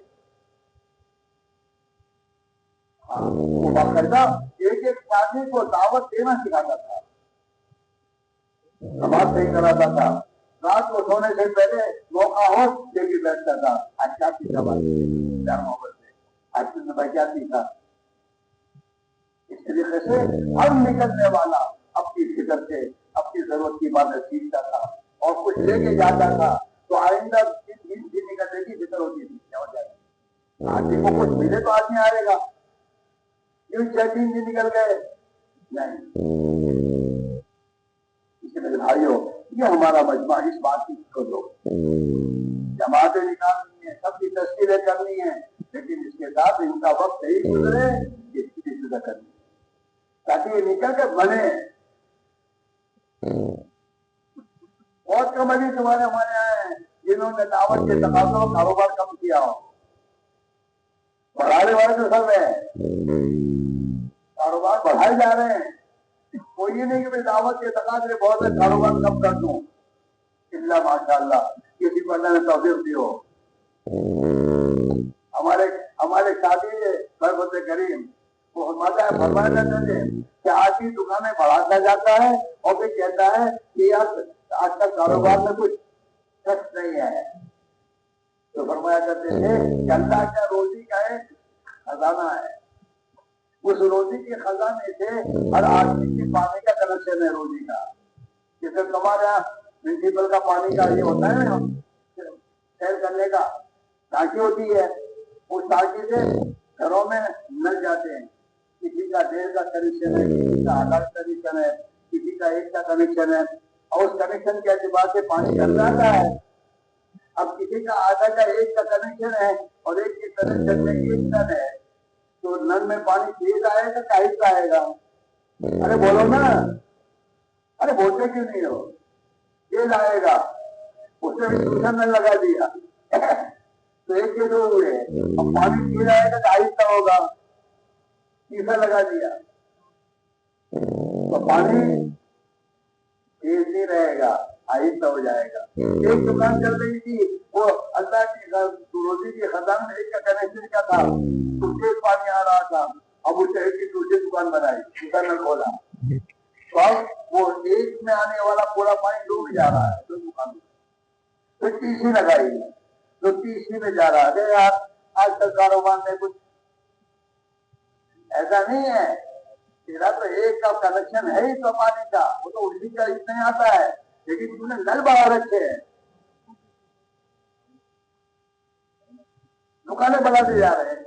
وہ باقاعدہ ایک ایک آدمی کو دعوت دینا سکھاتا تھا، نماز صحیح کراتا تھا، رات کو سونے سے پہلے موقع ہو دے کے بیٹھتا تھا، اچھا سیکھا بات پیار محبت سے، آج میں کیا سیکھا، اس طریقے سے ہر نکلنے والا اپنی فکر سے اپنی ضرورت کی باتیں سیکھتا تھا، اور کچھ لے کے جاتا تھا، تو آئندہ نکلنے کی فکر ہوتی تھی، کیا ہو جائے گا آدمی کو کچھ ملے تو آدمی آئے گا، کیوں 6 دن نکل گئے نہیں۔ میرے بھائیوں، یہ ہمارا مجمع اس بات کی فکر دو، جماعتیں نکالنی ہیں، سب کی تشکیلیں کرنی ہیں، لیکن اس کے ساتھ ان کا وقت صحیح گزرے، اس کی فکر کرنی ہے تاکہ یہ نکل کے بنے۔ بہت کم ابھی تمہارے ہمارے ہیں جنہوں نے دعوت کے تقاضوں کاروبار کم کیا ہو، بڑھانے والے تو سب ہیں، کاروبار بڑھائے جا رہے ہیں، کوئی یہ نہیں کہ دعوت کے تقاضے بہت ہے کاروبار کم کر دوں، اللہ ماشاء اللہ کسی کو اللہ نے توفیق دی ہو۔ ہمارے شادی بربت کریم وہ فرمایا کرتے تھے کہ آدمی دکانیں بڑھاتا جاتا ہے اور پھر کہتا ہے کہ یار آج کل کاروبار میں کچھ شخص نہیں ہے، تو فرمایا کرتے تھے کہ اللہ کا روزی کا ایک خزانہ ہے، اس روزی کے خزانے سے ہر آدمی کے پانی کا کنیکشن ہے، روزی کا، جیسے تمہارے یہاں میونسپل کا پانی کا یہ ہوتا ہے نا سیل کرنے کا ٹانکی ہوتی ہے، اس ٹانکی سے گھروں میں نل جاتے ہیں، کسی کا 1.5 کا کنیکشن ہے، کسی کا 8 کا کنیکشن ہے، کسی کا 1 کا کنیکشن ہے، اور اس کنیکشن کے اعتبار سے پانی چل جاتا ہے۔ اب کسی کا 8 کا 1 کا کنیکشن ہے اور ایک کے کنیکشن میں 1 نل ہے، تو نل میں پانی تیز آئے گا کہ آہستہ آئے گا؟ ارے بولو نا، ارے بولتے کیوں نہیں ہو؟ یہ لائے گا، اسے بھی ٹیوشن میں لگا دیا تو ایک کے دو ہوئے، اب پانی پی جائے گا تو آہستہ ہوگا، تیسرا لگا دیا تو پانی تیز نہیں رہے گا، آہستہ ہو جائے گا۔ ایک دکان چل رہی تھی، وہ اللہ کی روزی کی خزانہ میں ایک کا کنیکشن کا تھا تو تیز پانی آ رہا تھا، اب اسے ایک کی دوسری دکان بنائی، دکان کھولا تو اب وہ ایک میں آنے والا پورا پانی ڈوب جا رہا ہے دو دکان میں، پھر تیسری لگائی تو تیسری میں جا رہا ہے۔ یار آج کل کاروبار میں کچھ ایسا نہیں ہے، تیرا تو ایک کا کنیکشن ہے ہی تو پانی کا، وہ تو اسی کا اس نہیں آتا ہے، لیکن تم نے نل بڑھا رکھے ہیں، دکانیں بناتے جا رہے ہیں،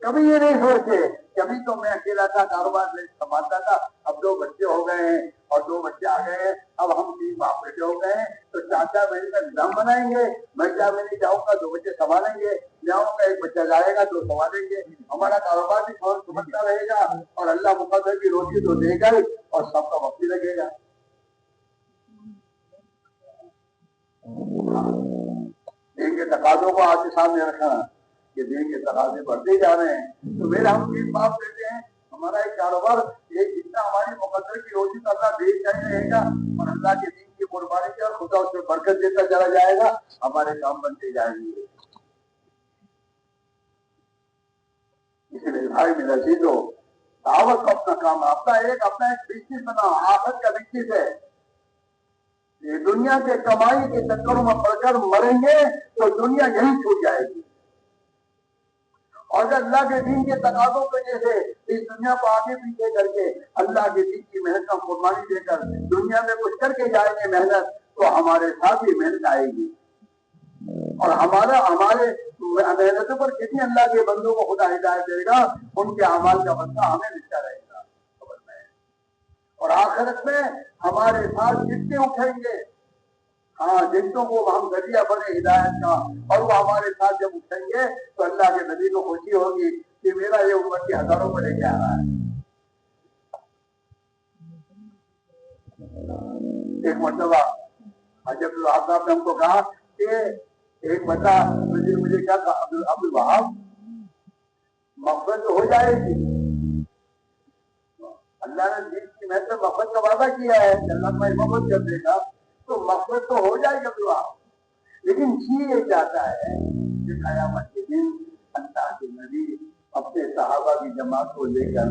کبھی یہ نہیں سوچتے۔ کبھی تو میں اکیلا تھا، کاروبار سنبھالتا تھا، اب دو بچے ہو گئے ہیں اور دو بچے آ گئے ہیں، اب ہم تین باپ بیٹے ہو گئے ہیں تو 4 مہینے کا نظام بنائیں گے، میں 4 مہینے جاؤں گا 2 بچے سنبھالیں گے، جاؤں گا 1 بچہ جائے گا 2 سنبھالیں گے، ہمارا کاروبار بھی سمجھتا رہے گا اور اللہ مقدر کی روٹی تو دے گا اور سب کا وقت بھی لگے گا۔ دین کے تقاضوں کو آپ کے سامنے رکھنا کہ دین کے تقاضے بڑھتے جا رہے ہیں تو میرے ہم 3 باپ بیٹے ہیں، ہمارا ایک کاروبار ایک جتنا ہماری مقدر کی روٹی تو اللہ دے ہی رہے گا اور اللہ کے دین کی قربانی کی اور خدا اس میں برکت دیتا چلا جائے گا، ہمارے کام بنتے جائیں گے۔ اسی لیے بھائی میرا عزیزو، دعوت کا اپنا کام، اپنا ایک بزنس بنا، آخرت کا بزنس ہے۔ یہ دنیا کے کمائی کے چکروں میں پڑ کر مریں گے تو دنیا یہیں چھوٹ جائے گی، اور اگر اللہ کے دین کے تقاضوں کو جیسے اس دنیا کو آگے پیچھے کر کے اللہ کے دین کی محنت کا قربانی دے کر دنیا میں کچھ کر کے جائیں گے محنت، تو ہمارے ساتھ ہی محنت آئے گی اور ہمارے محنتوں پر کتنی اللہ کے بندوں کو خدا ہدایت دے گا، ان کے اعمال کا بدلہ ہمیں ملتا رہے گا۔ اور آخرت میں ہمارے ساتھ جتنے اٹھیں گے، ہاں جتوں کو ہم ذریعہ بنے ہدایت کا، اور وہ ہمارے ساتھ جب اٹھیں گے تو اللہ کے نبی کو خوشی ہوگی کہ میرا یہ امتی ہزاروں کو لے کے آ رہا ہے۔ ایک مرتبہ حضرت صاحب نے ہم کو کہا کہ ایک بتا مجھے کیا کہا، عبد الوہاب مغفرت تو ہو جائے گی، اللہ نے دین کی محنت میں مغفرت کا وعدہ کیا ہے کہ اللہ تمہاری مغفرت کر دے گا، تو مغفرت تو ہو جائے گا دعا، لیکن جی یہ چاہتا ہے کہ قیامت کے دن اللہ کے نبی اپنے صحابہ کی جماعت کو لے کر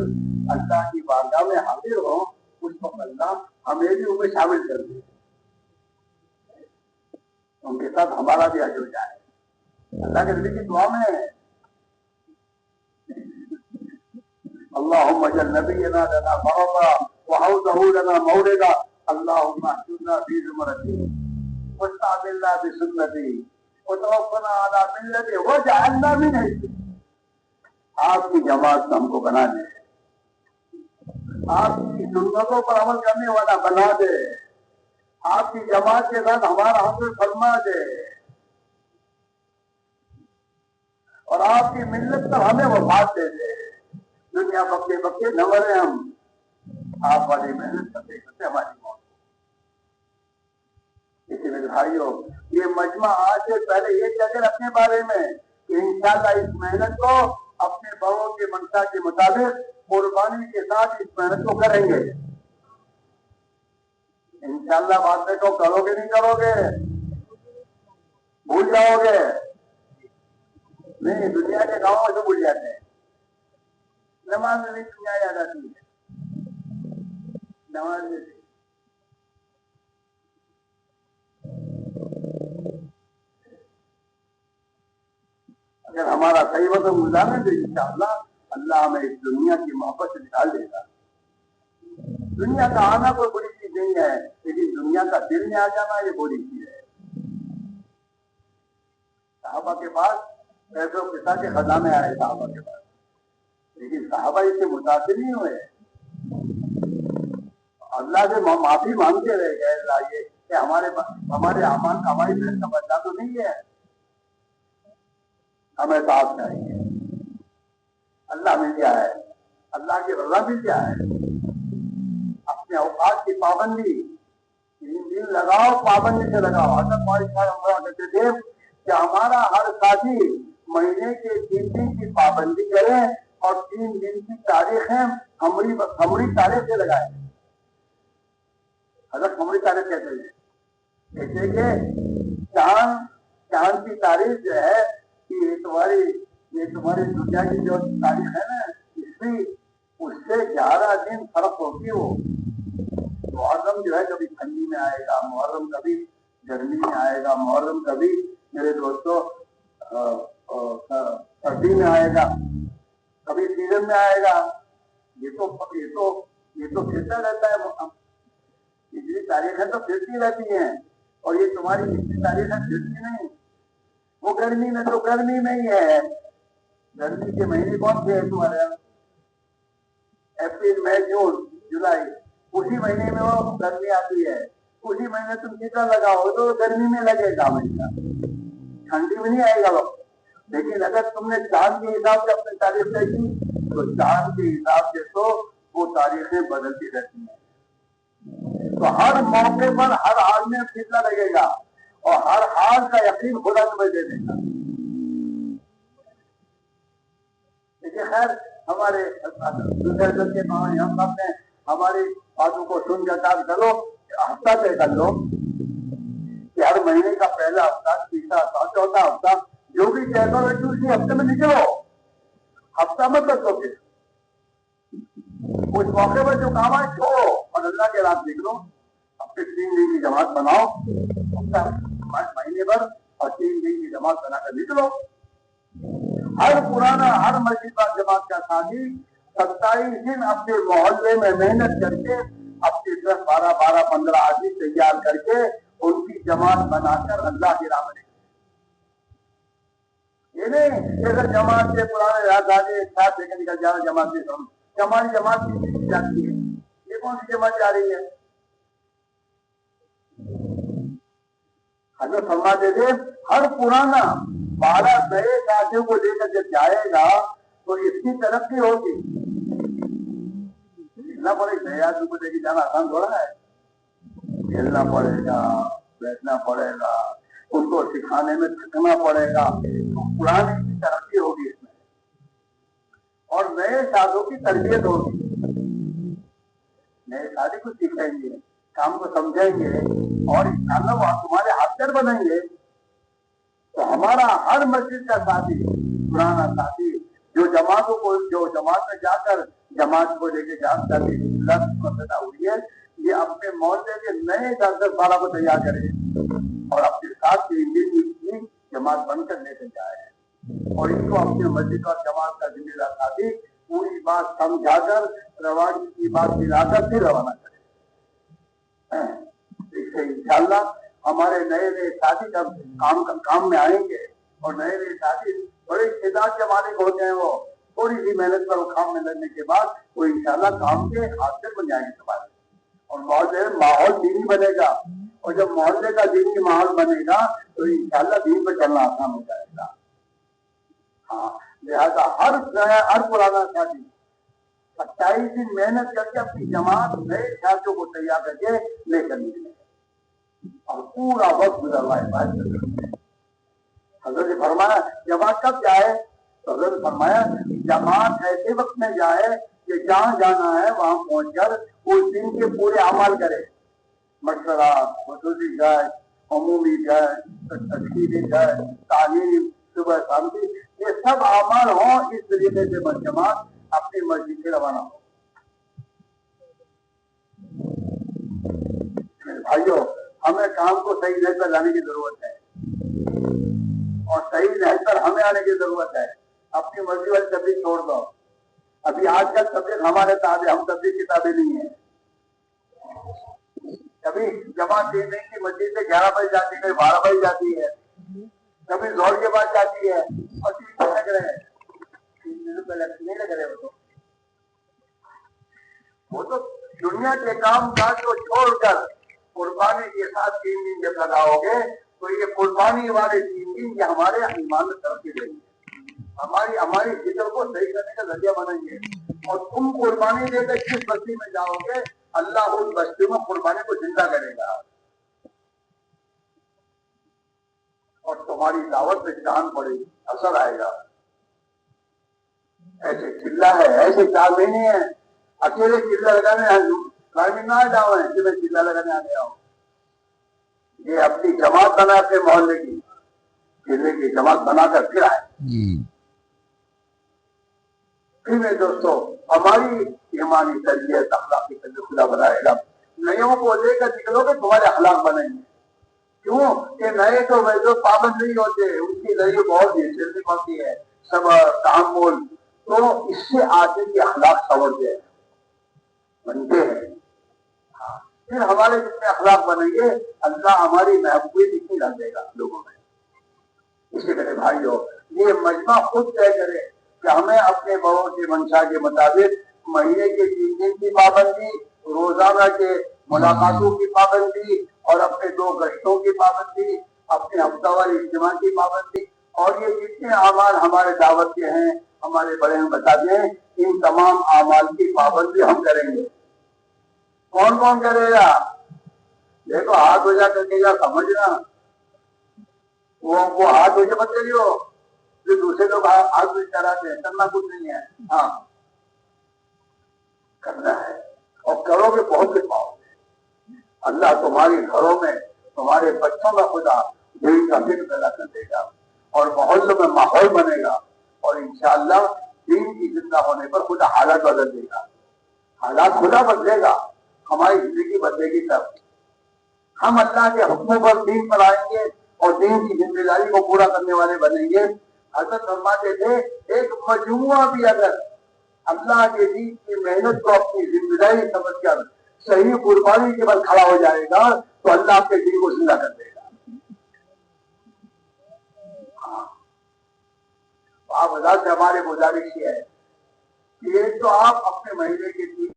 اللہ کی بارگاہ میں حاضر ہو، اس وقت اللہ ہمیں بھی ان میں شامل کر دے، ان کے ساتھ ہمارا بھی حج ہو جائے۔ اللہ کے نبی کی دعا میں ہے اللهم اجعل نبينا لنا فرطا وحوضه لنا موردا اللهم احشرنا في زمرته واستعملنا بسنته وتوفنا على ملته واجعلنا من حزبه۔ آپ کی جماعت ہم کو بنا دے، آپ کی سنتوں پر عمل کرنے والا بنا دے، آپ کی جماعت کے ساتھ ہمارا حشر فرما دے اور آپ کی ملت پر ہمیں وفات دے دے۔ دنیا بکے بکے نہ مرے ہم، آپ والی محنت کرتے کرتے ہماری موت۔ اسی لیے بھائیوں، یہ مجمع آج سے پہلے یہ کہہ کر اپنے بارے میں کہ انشاءاللہ اس محنت کو اپنے بڑوں کے منشا کے مطابق قربانی کے ساتھ اس محنت کو کریں گے۔ انشاءاللہ بات میں تو کرو گے نہیں کرو گے، بھول جاؤ گے؟ نہیں، دنیا کے گاؤں سے بھول جاتے ہیں، نماز میں نہیں دنیا یاد آتی ہے، نماز میں اگر ہمارا صحیح وقت گزارنے تو انشاءاللہ اللہ ہمیں اس دنیا کی محبت سے نکال دے گا۔ دنیا کا آنا کوئی بری چیز نہیں ہے، لیکن دنیا کا دل میں آ جانا یہ بری چیز ہے۔ صحابہ کے پاس پیسوں پتا کے خزانے آئے صحابہ کے پاس، لیکن صحابہ اس سے متاثر نہیں ہوئے، اللہ سے معافی مانگتے رہ گئے، اللہ یہ کہ ہمارے اعمال کا ہماری محنت کا بدلہ تو نہیں ہے، ہمیں صاف چاہیے، اللہ مل جائے، اللہ کی رضا مل جائے۔ اپنے اوقات کی پابندی 3 دن لگاؤ، پابندی سے لگاؤ. حضرت مالک صاحب کہتے تھے کہ ہمارا ہر ساتھی مہینے کے 3 دن کی پابندی کرے اور 3 دن کی تاریخیں ہمری تاریخ سے لگائے. حضرت ہمری تاریخ کہتے ہیں جیسے کہ چاند کی تاریخ جو ہے کہ یہ تمہاری دنیا کی جو تاریخ ہے نا اس سے 11 دن فرق ہوتی ہے. وہ محرم جو ہے کبھی ٹھنڈی میں آئے گا، محرم کبھی گرمی میں آئے گا، محرم کبھی میرے دوستوں سردی میں آئے گا، کبھی سیزن میں آئے گا. یہ تو پھرتا رہتا ہے. پچھلی تاریخیں تو پھرتی رہتی ہیں اور یہ تمہاری پچھلی تاریخیں پھرتی نہیں. وہ گرمی میں تو گرمی میں ہی ہے. گرمی کے مہینے کون سے ہیں تمہارے یہاں؟ اپریل، مئی، جون، جولائی. اسی مہینے میں وہ گرمی آتی ہے. اسی مہینے تم ٹیکا لگاؤ تو گرمی میں لگے گا مہینہ، ٹھنڈی میں نہیں آئے گا وقت. لیکن اگر تم نے چاند کے حساب سے اپنی تاریخ طے کی تو چاند کے حساب سے تو وہ تاریخیں بدلتی رہتی ہیں. تو ہر موقع پر ہر حال میں فتنہ لگے گا اور ہر حال کا یقین خدا تمہیں دے دے گا. دیکھیے خیر ہمارے ہم سب نے ہماری باتوں کو سن کر کام کرو، ہفتہ طے کر لو کہ ہر مہینے کا پہلا ہفتہ، تیسرا ہفتہ، چوتھا ہفتہ جو بھی طے کرو اسی ہفتے میں نکلو. ہفتہ مت رکھو. پھر اس موقع پر جو کام ہے چھوڑو اور اللہ کے رات نکلو. اپنے 3 دن کی جماعت بناؤ مہینے بھر اور 3 دن کی جماعت بنا کر نکلو. ہر پرانا ہر مسجد پر جماعت کا ساتھی 27 دن اپنے محلے میں محنت کر کے اپنے 10، 12، 15 آدمی تیار کر کے ان کی جماعت بنا کر اللہ کی راہ میں. یہ نہیں اگر جماعت سے پرانے ساتھ لے کے نکل جانا جماعت سے ہماری جماعت کی جاتی ہے. یہ کون سی جماعت جا رہی ہے؟ حضرت فرماتے تھے ہر پرانا 12 نئے ساتھیوں کو لے کر جب جائے گا تو اس کی ترقی ہوگی. کھیلنا پڑے گا. نئے آدمی کو لے کے جانا آسان تھوڑا ہے. کھیلنا پڑے گا، بیٹھنا پڑے گا، ان کو سکھانے میں تھکنا پڑے گا. تو پرانے کی ترقی ہوگی اس میں اور نئے ساتھوں کی تربیت ہوگی. نئے ساتھی کو سکھائیں گے، کام کو سمجھیں گے اور انشاءاللہ وہ تمہارے ہاتھ بنیں گے. تو ہمارا ہر مسجد کا ساتھی، پرانا ساتھی جو جماعت میں جا کر جماعت کو لے کے پیدا ہوئی ہے، یہ اپنے محلے کے نئے 10، 12 کو تیار کرے اور اپنے ساتھ کی جماعت بن کر لے کے جائے اور ان کو اپنے مسجد اور جماعت کا ذمہ دار ساتھی پوری بات سمجھا کر روانی کی بات دلا کر پھر روانہ کرے. اس سے انشاءاللہ ہمارے نئے ساتھی جب کام میں آئیں گے اور نئے ساتھی بڑے استعداد کے مالک ہوتے ہیں. وہ تھوڑی سی محنت پر کام میں لگنے کے بعد وہ انشاءاللہ کام کے حاصل بن جائیں گے تمہارے اور ماحول دینی بنے گا. اور جب محلے کا دینی ماحول بنے گا تو انشاءاللہ دین پہ چلنا آسان ہو جائے گا. ہاں لہذا ہر پرانا ساتھی 27 دن محنت کر کے اپنی جماعت نئے ساتھیوں کو تیار کر کے لے کر نکلے اور پورا وقت گزروا ہے. حضرت نے فرمایا جماعت کب جائے تو حضرت نے فرمایا جماعت ایسے وقت میں جائے کہ جہاں جانا ہے وہاں پہنچ کر اس دن کے پورے عمل کرے. مشورہ، خصوصی گائے، عمومی گائے، تشکیلی گائے، تعلیم، صبح شام کی یہ سب اعمال ہوں. اس طریقے سے جماعت اپنی مسجد سے روانہ ہو. بھائیو ہمیں کام کو صحیح نہج پر لانے کی ضرورت ہے اور صحیح نہج پر ہمیں آنے کی ضرورت ہے. اپنی مرضی والی تبلیغ چھوڑ دو. ابھی آج کل تبلیغ ہمارے تابع، ہم تبلیغ کتابیں نہیں ہیں. کبھی جماعت دین کی مسجد سے 11 بجے جاتی ہے، کبھی 12 بجے جاتی ہے، کبھی زور کے بعد جاتی ہے اور 3 دن لگ رہے ہیں. 3 دن نہیں لگ رہے. وہ تو دنیا کے کام کاج کو چھوڑ کر قربانی کے ساتھ 3 دن جب لگاؤ گے تو یہ قربانی والے 3 دن یہ ہمارے ایمان میں ترقی دیں گے، ہماری فکر کو صحیح کرنے کا ذریعہ بنیں گے. اور تم قربانی دے کر جس بستی میں جاؤ گے اللہ اس بستی میں قربانی کو زندہ کرے گا اور تمہاری دعوت میں جان پڑے گی، اثر آئے گا۔ ایسے چلہ ہے، ایسے 4 مہینے ہیں، اکیلے چلہ لگانے نہ جاؤ کہ میں چلہ لگانے آ گیا ہوں۔ یہ اپنی جماعت بنا کے محلے کی چلے کی جماعت بنا کر پھر آئے۔ پھر میں دوستو ہماری ایمانی تربیت اخلاقی تربیت خدا بنائے گا۔ نئیوں کو لے کر نکلو گے تمہارے اخلاق بنیں گے۔ کیوں کہ نئے تو ویسے پابند نہیں ہوتے، ان کی نئی بہت چلنی پڑتی ہے، صبر تحمل، تو اس سے آدمی کے اخلاق سنورتے ہیں، بنتے ہیں۔ پھر ہمارے جتنے اخلاق بنیں گے اللہ ہماری محبوبیت اتنی ڈال دے گا لوگوں میں۔ اسی طرح بھائیو یہ مجمع خود طے کرے کہ ہمیں اپنے بڑوں کی منشا کے مطابق مہینے کے 3 دن کی پابندی، روزانہ کے ملاقاتوں کی پابندی اور اپنے 2 گشتوں کی پابندی، اپنے ہفتہ وار اجتماع کی پابندی، اور یہ جتنے اعمال ہمارے دعوت کے ہیں ہمارے بڑے ہم بتا دیں، ان تمام اعمال کی پابندی ہم کریں گے۔ کون کون کرے گا؟ دیکھو ہاتھ وجہ کر کے یا سمجھنا، وہ ہاتھ وجہ مت کریو جو دوسرے لوگ ہاتھ وجہ کراتے ہیں، کرنا کچھ نہیں ہے۔ ہاں کرنا ہے، اور کرو گے بہت سے پاؤ گے۔ اللہ تمہارے گھروں میں تمہارے بچوں کا خدا دین کا فکر پیدا کر دے گا اور محلوں میں ماحول بنے گا، اور انشاءاللہ دین کی زندہ ہونے پر خدا حالات بدل دے گا، حالات خدا بدلے گا، ہماری زندگی بدلے گی۔ تب ہم اللہ کے حکموں پر دین پر آئیں گے اور دین کی ذمہ داری کو پورا کرنے والے بنیں گے۔ حضرت فرماتے تھے ایک مجموعہ بھی اگر اللہ کے دین کی محنت کو اپنی ذمہ داری سمجھ کر صحیح قربانی کے بعد کھڑا ہو جائے گا تو اللہ آپ کے دین کو زندہ کر دے گا۔ آپ حضرات سے ہمارے گزارش یہ ہے کہ یہ تو آپ اپنے مہینے کے 3